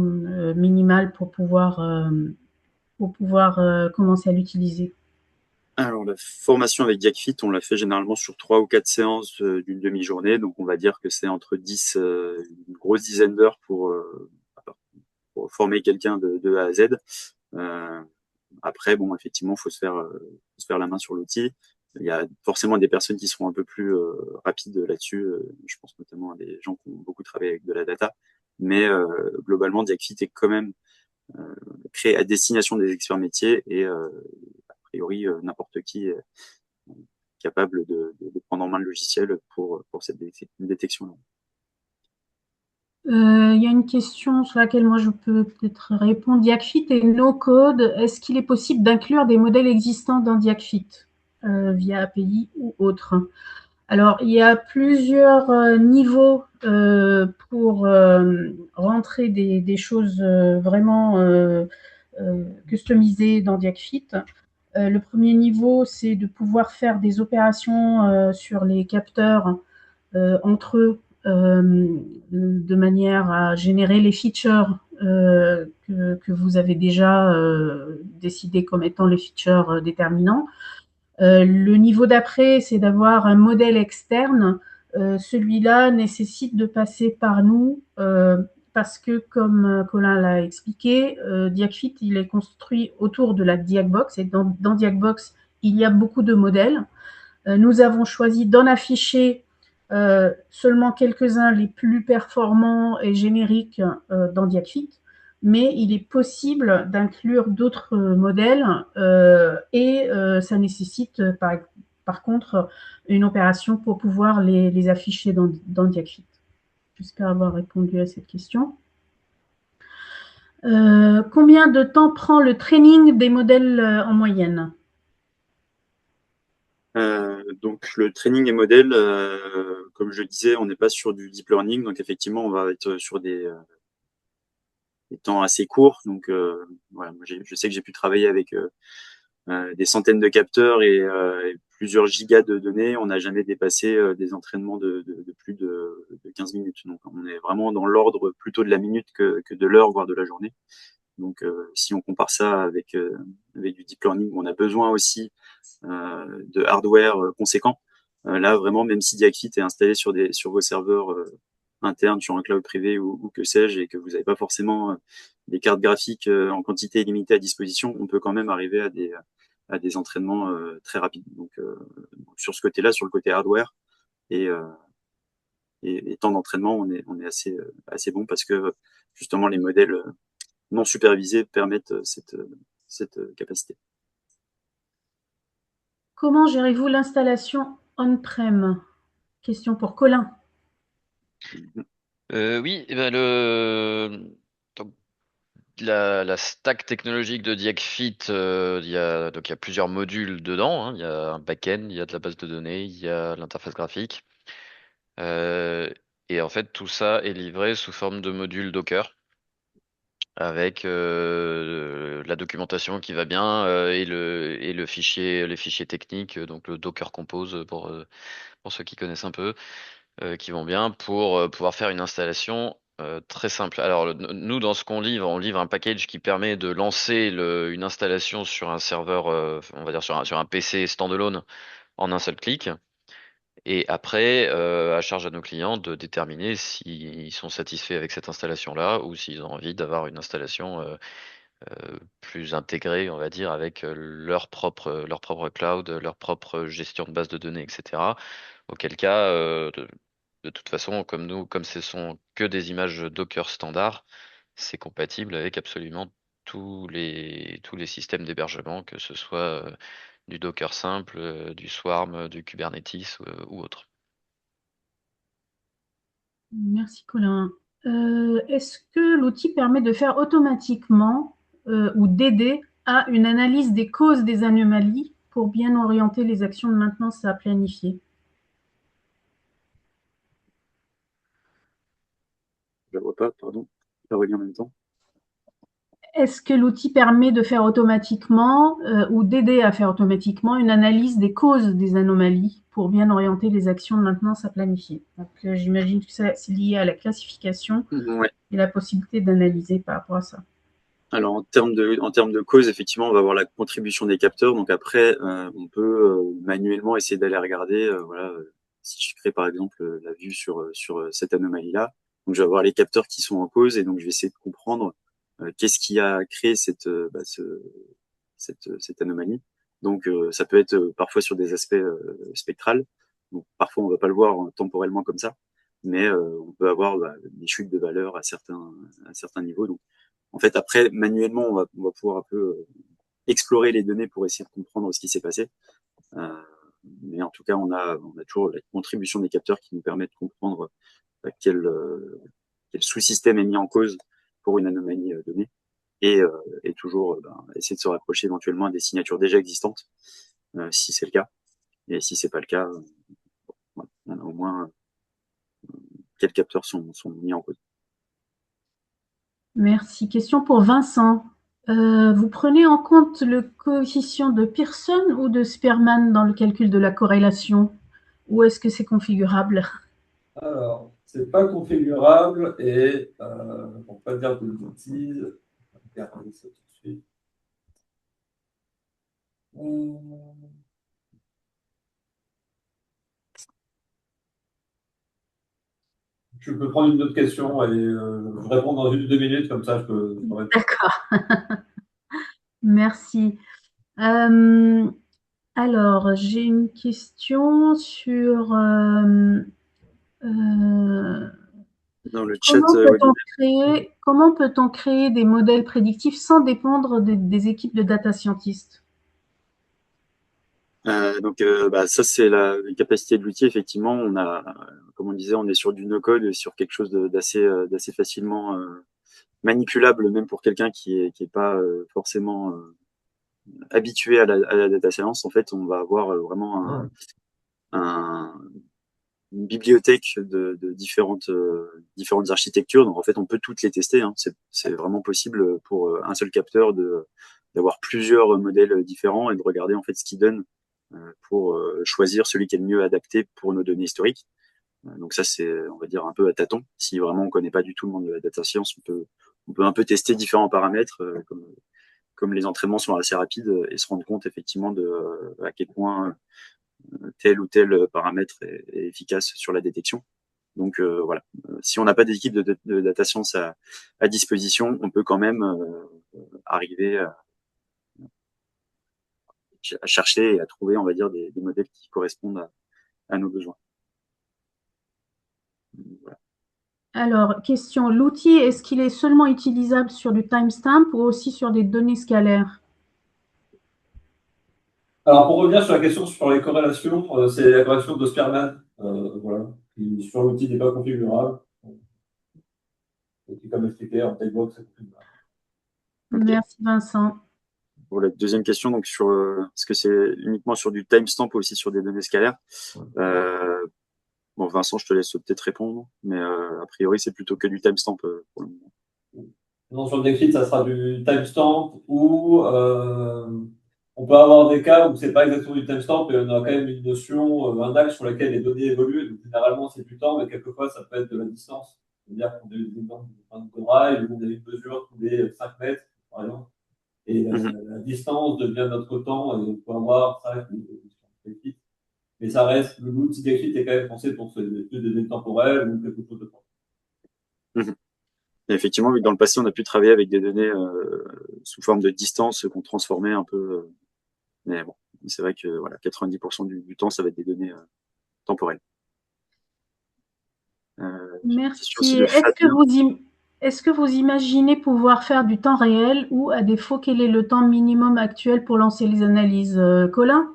minimale pour pouvoir commencer à l'utiliser? Alors, la formation avec Diakfit, on l'a fait généralement sur 3 ou 4 séances d'une demi-journée. Donc, on va dire que c'est entre 10, une grosse dizaine d'heures pour former quelqu'un de A à Z. Euh, Après, bon, effectivement, faut se faire la main sur l'outil. Il y a forcément des personnes qui seront un peu plus rapides là-dessus. Je pense notamment à des gens qui ont beaucoup travaillé avec de la data. Mais globalement, Diakfit est quand même créé à destination des experts métiers et a priori, n'importe qui est capable de prendre en main le logiciel pour cette détection-là. Il y a une question sur laquelle moi je peux peut-être répondre. Diakfit est no-code. Est-ce qu'il est possible d'inclure des modèles existants dans Diakfit via API ou autre? Alors, il y a plusieurs niveaux pour rentrer des choses vraiment customisées dans Diakfit. Le premier niveau, c'est de pouvoir faire des opérations sur les capteurs entre eux de manière à générer les features que vous avez déjà décidé comme étant les features déterminants. Le niveau d'après, c'est d'avoir un modèle externe. Celui-là nécessite de passer par nous parce que, comme Colin l'a expliqué, Diakfit, il est construit autour de la Diagbox et dans Diagbox, il y a beaucoup de modèles. Nous avons choisi d'en afficher seulement quelques-uns les plus performants et génériques dans Diakfit, mais il est possible d'inclure d'autres modèles et ça nécessite par contre une opération pour pouvoir les afficher dans Diakfit. J'espère avoir répondu à cette question. Combien de temps prend le training des modèles en moyenne? Donc le training et modèle, comme je le disais, on n'est pas sur du deep learning, donc effectivement on va être sur des temps assez courts. Donc voilà, je sais que j'ai pu travailler avec des centaines de capteurs et plusieurs gigas de données. On n'a jamais dépassé des entraînements de plus de 15 minutes. Donc on est vraiment dans l'ordre plutôt de la minute que de l'heure, voire de la journée. Donc si on compare ça avec du deep learning, où on a besoin aussi de hardware conséquent. Là, vraiment, même si Diakfit est installé sur vos serveurs internes, sur un cloud privé ou que sais-je, et que vous n'avez pas forcément des cartes graphiques en quantité illimitée à disposition, on peut quand même arriver à des entraînements très rapides. Donc, sur ce côté-là, sur le côté hardware et, euh, et temps d'entraînement, on est assez bon parce que justement les modèles non supervisés permettent cette capacité. Comment gérez-vous l'installation on-prem? Question pour Colin. Oui, eh ben donc, la stack technologique de Diakfit, il y a plusieurs modules dedans, hein. Il y a un back-end, il y a de la base de données, il y a l'interface graphique. Et en fait, tout ça est livré sous forme de modules Docker avec la documentation qui va bien et le fichier, les fichiers techniques, donc le Docker Compose pour ceux qui connaissent un peu, qui vont bien pour pouvoir faire une installation très simple. Alors nous, dans ce qu'on livre, on livre un package qui permet de lancer une installation sur un serveur, on va dire sur un PC standalone en un seul clic. Et après, à charge à nos clients de déterminer s'ils sont satisfaits avec cette installation-là ou s'ils ont envie d'avoir une installation plus intégrés, on va dire, avec leur propre cloud, leur propre gestion de base de données, etc. Auquel cas, de toute façon, comme ce sont que des images Docker standard, c'est compatible avec absolument tous les systèmes d'hébergement, que ce soit du Docker simple, du Swarm, du Kubernetes ou autre. Merci Colin. Est-ce que l'outil permet de faire automatiquement ou d'aider à une analyse des causes des anomalies pour bien orienter les actions de maintenance à planifier? Je ne vois pas, pardon. Je la relis en même temps. Est-ce que l'outil permet de faire automatiquement ou d'aider à faire automatiquement une analyse des causes des anomalies pour bien orienter les actions de maintenance à planifier? Donc, j'imagine que c'est lié à la classification Ouais. et la possibilité d'analyser par rapport à ça. Alors en termes de cause, effectivement, on va avoir la contribution des capteurs. Donc après, on peut manuellement essayer d'aller regarder, voilà, si je crée par exemple la vue sur cette anomalie-là. Donc je vais avoir les capteurs qui sont en cause et donc je vais essayer de comprendre qu'est-ce qui a créé cette anomalie. Donc ça peut être parfois sur des aspects spectrales. Donc parfois on va pas le voir temporellement comme ça, mais on peut avoir des chutes de valeur à certains niveaux. Donc en fait, après, manuellement, on va pouvoir un peu explorer les données pour essayer de comprendre ce qui s'est passé. Euh, mais en tout cas, on a toujours la contribution des capteurs qui nous permet de comprendre quel sous-système est mis en cause pour une anomalie donnée. Et toujours essayer de se rapprocher éventuellement à des signatures déjà existantes, si c'est le cas. Et si c'est pas le cas, voilà, on a au moins quels capteurs sont mis en cause. Merci. Question pour Vincent. Vous prenez en compte le coefficient de Pearson ou de Spearman dans le calcul de la corrélation, ou est-ce que c'est configurable? Alors, c'est pas configurable et pour pas dire de bêtises, on va regarder ça tout de suite. Je peux prendre une autre question et je réponds dans 1 ou 2 minutes, comme ça je peux répondre. D'accord. Merci. Alors, j'ai une question sur Dans le chat, comment peut-on créer des modèles prédictifs sans dépendre des équipes de data scientists? Donc, ça, c'est la capacité de l'outil. Effectivement, comme on disait, on est sur du no-code, sur quelque chose d'assez facilement manipulable, même pour quelqu'un qui est pas forcément habitué à la data science. En fait, on va avoir vraiment une bibliothèque de différentes architectures. Donc, en fait, on peut toutes les tester, hein. C'est vraiment possible pour un seul capteur d'avoir plusieurs modèles différents et de regarder en fait ce qu'ils donnent pour choisir celui qui est le mieux adapté pour nos données historiques. Donc ça, c'est, on va dire, un peu à tâtons. Si vraiment on connaît pas du tout le monde de la data science, on peut un peu tester différents paramètres, comme les entraînements sont assez rapides, et se rendre compte effectivement de à quel point tel ou tel paramètre est efficace sur la détection. Donc voilà, si on n'a pas d'équipe de data science à disposition, on peut quand même arriver à chercher et à trouver, on va dire, des modèles qui correspondent à nos besoins. Voilà. Alors, question, l'outil, est-ce qu'il est seulement utilisable sur du timestamp ou aussi sur des données scalaires? Alors, pour revenir sur la question sur les corrélations, c'est la corrélation de Spearman, voilà, qui sur l'outil n'est pas configurable. Et comme expliqué, en Typebox, c'est configurable. Merci Vincent. Pour la deuxième question, donc est-ce que c'est uniquement sur du timestamp ou aussi sur des données scalaires? Bon, Vincent, je te laisse peut-être répondre, mais a priori, c'est plutôt que du timestamp pour le moment. Non, sur le Dexit, ça sera du timestamp ou on peut avoir des cas où c'est pas exactement du timestamp et on a quand même une notion, un axe sur lequel les données évoluent. Donc, généralement, c'est du temps, mais quelquefois, ça peut être de la distance. C'est-à-dire qu'on a eu des exemples de drive où on a une mesure tous les 5 mètres, par exemple. Et la distance devient notre temps et on peut avoir ça qui mais ça reste, l'outil d'écrit est quand même pensé pour plus des données temporelles ou quelque chose de temps. Et effectivement, vu que dans le passé, on a pu travailler avec des données sous forme de distance qu'on transformait un peu. Mais bon, c'est vrai que voilà, 90% du temps, ça va être des données temporelles. J'ai une question aussi Merci. de Fabien. Est-ce que vous imaginez pouvoir faire du temps réel ou, à défaut, quel est le temps minimum actuel pour lancer les analyses? Colin?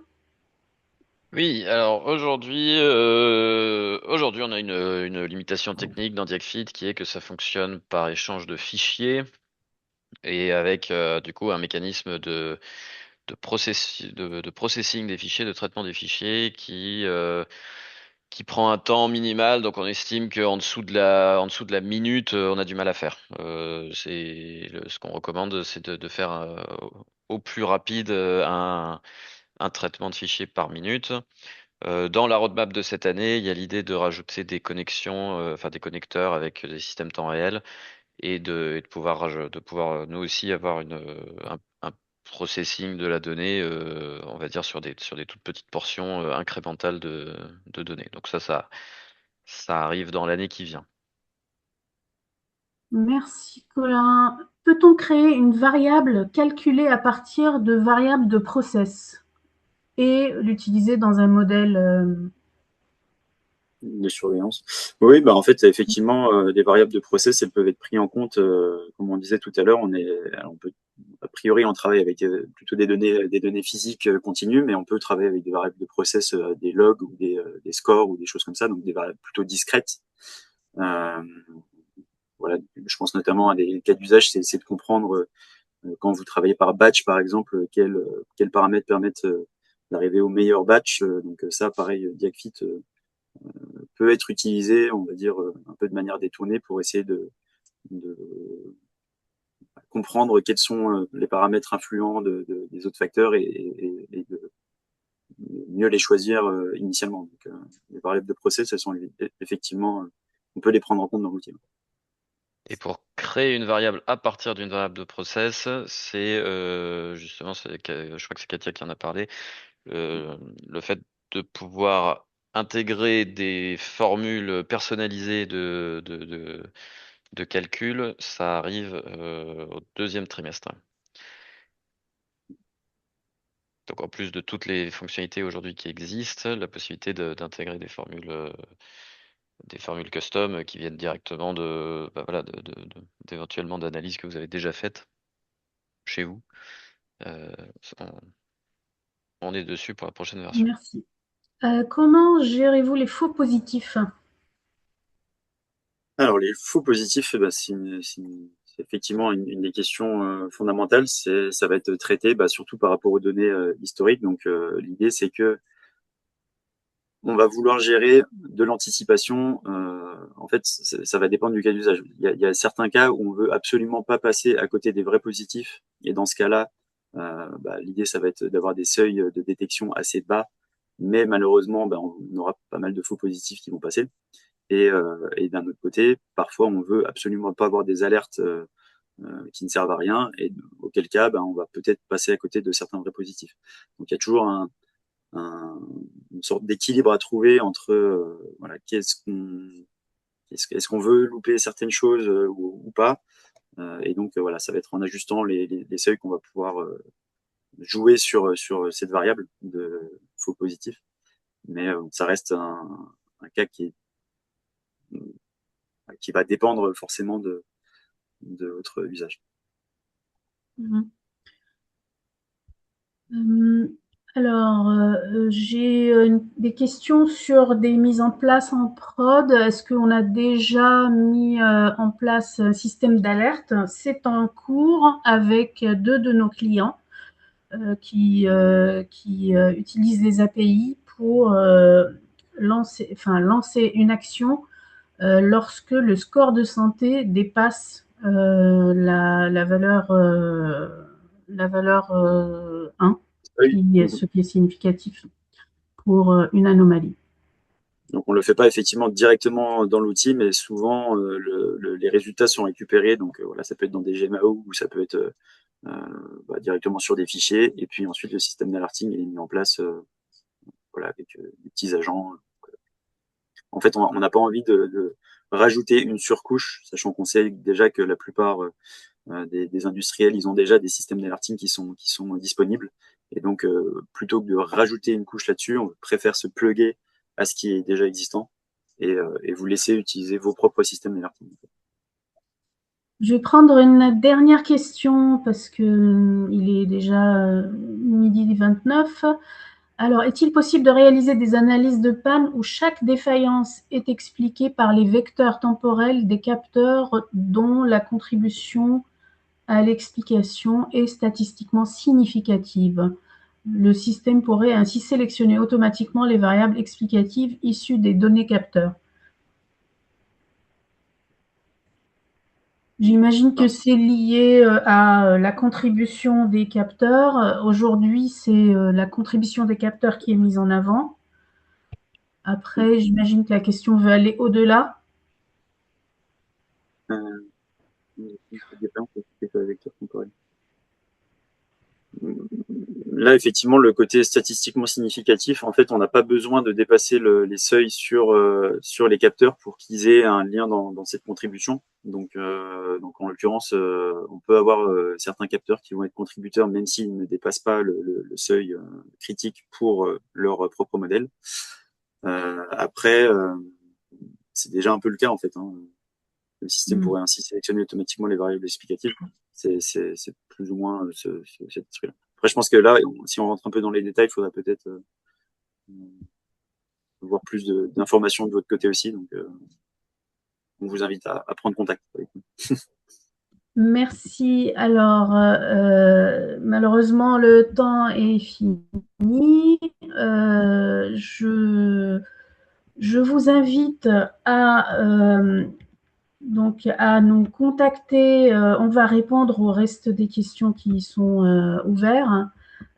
Oui, alors aujourd'hui on a une limitation technique dans Diagfit qui est que ça fonctionne par échange de fichiers et avec du coup un mécanisme de processing des fichiers, de traitement des fichiers qui prend un temps minimal. Donc on estime qu'en dessous en dessous de la minute, on a du mal à faire. Ce qu'on recommande, c'est de faire au plus rapide un traitement de fichiers par minute. Dans la roadmap de cette année, il y a l'idée de rajouter des connexions, enfin des connecteurs avec des systèmes temps réel et de pouvoir nous aussi avoir un processing de la donnée, on va dire sur des toutes petites portions incrémentales de données. Donc ça arrive dans l'année qui vient. Merci, Colin. Peut-on créer une variable calculée à partir de variables de process et l'utiliser dans un modèle? De surveillance. Oui, bah en fait, effectivement, des variables de process, elles peuvent être prises en compte, comme on disait tout à l'heure, on peut, a priori, on travaille avec plutôt des données physiques continues, mais on peut travailler avec des variables de process, des logs ou des scores ou des choses comme ça, donc des variables plutôt discrètes. Euh, voilà, je pense notamment à des cas d'usage, c'est de comprendre quand vous travaillez par batch, par exemple, quels paramètres permettent d'arriver au meilleur batch. Donc ça, pareil, Diagfit peut être utilisé, on va dire, un peu de manière détournée pour essayer de comprendre quels sont les paramètres influents des autres facteurs et de mieux les choisir initialement. Donc, les variables de process, elles sont effectivement, on peut les prendre en compte dans l'outil. Et pour créer une variable à partir d'une variable de process, c'est justement, je crois que c'est Katia qui en a parlé, le fait de pouvoir intégrer des formules personnalisées de calcul, ça arrive au deuxième trimestre. Donc en plus de toutes les fonctionnalités aujourd'hui qui existent, la possibilité d'intégrer des formules custom qui viennent directement bah voilà, d'éventuellement d'analyses que vous avez déjà faites chez vous. Euh, on, on est dessus pour la prochaine version. Merci. Comment gérez-vous les faux positifs? Alors, les faux positifs, c'est effectivement une des questions fondamentales. Ça va être traité surtout par rapport aux données historiques. Donc, l'idée, c'est que on va vouloir gérer de l'anticipation. En fait, ça va dépendre du cas d'usage. Il y a certains cas où on veut absolument pas passer à côté des vrais positifs. Et dans ce cas-là, l'idée, ça va être d'avoir des seuils de détection assez bas. Mais malheureusement, on aura pas mal de faux positifs qui vont passer. Et d'un autre côté, parfois, on veut absolument pas avoir des alertes qui ne servent à rien. Et auquel cas, on va peut-être passer à côté de certains vrais positifs. Donc, il y a toujours une sorte d'équilibre à trouver entre voilà, est-ce qu'on veut louper certaines choses ou pas. Et donc voilà, ça va être en ajustant les seuils qu'on va pouvoir jouer sur cette variable de faux positif. Mais ça reste un cas qui va dépendre forcément de votre usage. Mhm. Alors, j'ai des questions sur des mises en place en prod. Est-ce qu'on a déjà mis en place un système d'alerte? C'est en cours avec deux de nos clients qui utilisent les API pour lancer une action lorsque le score de santé dépasse la valeur 1, Oui. ce qui est significatif pour une anomalie. Donc on le fait pas effectivement directement dans l'outil, mais souvent les résultats sont récupérés. Donc voilà, ça peut être dans des GMAO ou ça peut être directement sur des fichiers. Et puis ensuite le système d'alerting est mis en place voilà, avec des petits agents. En fait, on n'a pas envie rajouter une surcouche, sachant qu'on sait déjà que la plupart des industriels, ils ont déjà des systèmes d'alerting qui sont disponibles. Et donc, plutôt que de rajouter une couche là-dessus, on préfère se plugger à ce qui est déjà existant et vous laisser utiliser vos propres systèmes d'alerting. Je vais prendre une dernière question parce que il est déjà 12h29. Alors, est-il possible de réaliser des analyses de panne où chaque défaillance est expliquée par les vecteurs temporels des capteurs dont la contribution à l'explication est statistiquement significative? Le système pourrait ainsi sélectionner automatiquement les variables explicatives issues des données capteurs. J'imagine que c'est lié à la contribution des capteurs. Aujourd'hui, c'est la contribution des capteurs qui est mise en avant. Après, j'imagine que la question veut aller au-delà. Là, effectivement, le côté statistiquement significatif, en fait, on n'a pas besoin de dépasser les seuils sur les capteurs pour qu'ils aient un lien dans cette contribution. Donc en l'occurrence, on peut avoir certains capteurs qui vont être contributeurs même s'ils ne dépassent pas le seuil critique pour leur propre modèle. Après, c'est déjà un peu le cas en fait. Hein. Le système pourrait ainsi sélectionner automatiquement les variables explicatives. C'est plus ou moins cet esprit-là. Après, je pense que là, si on rentre un peu dans les détails, il faudra peut-être voir plus d'informations de votre côté aussi. Donc, on vous invite à prendre contact avec nous. Merci. Alors, malheureusement, le temps est fini. Je vous invite donc à nous contacter. On va répondre au reste des questions qui sont ouvertes.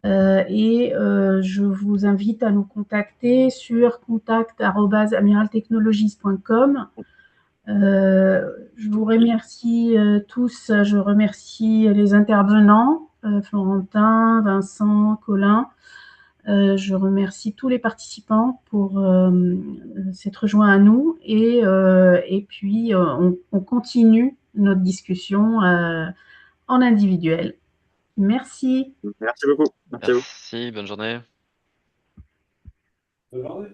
Et je vous invite à nous contacter sur contact@amiraltechnologies.com. Je vous remercie tous. Je remercie les intervenants, Florentin, Vincent, Colin. Je remercie tous les participants pour s'être joints à nous et puis on continue notre discussion en individuel. Merci. Merci beaucoup. Merci, bonne journée. Bonne journée.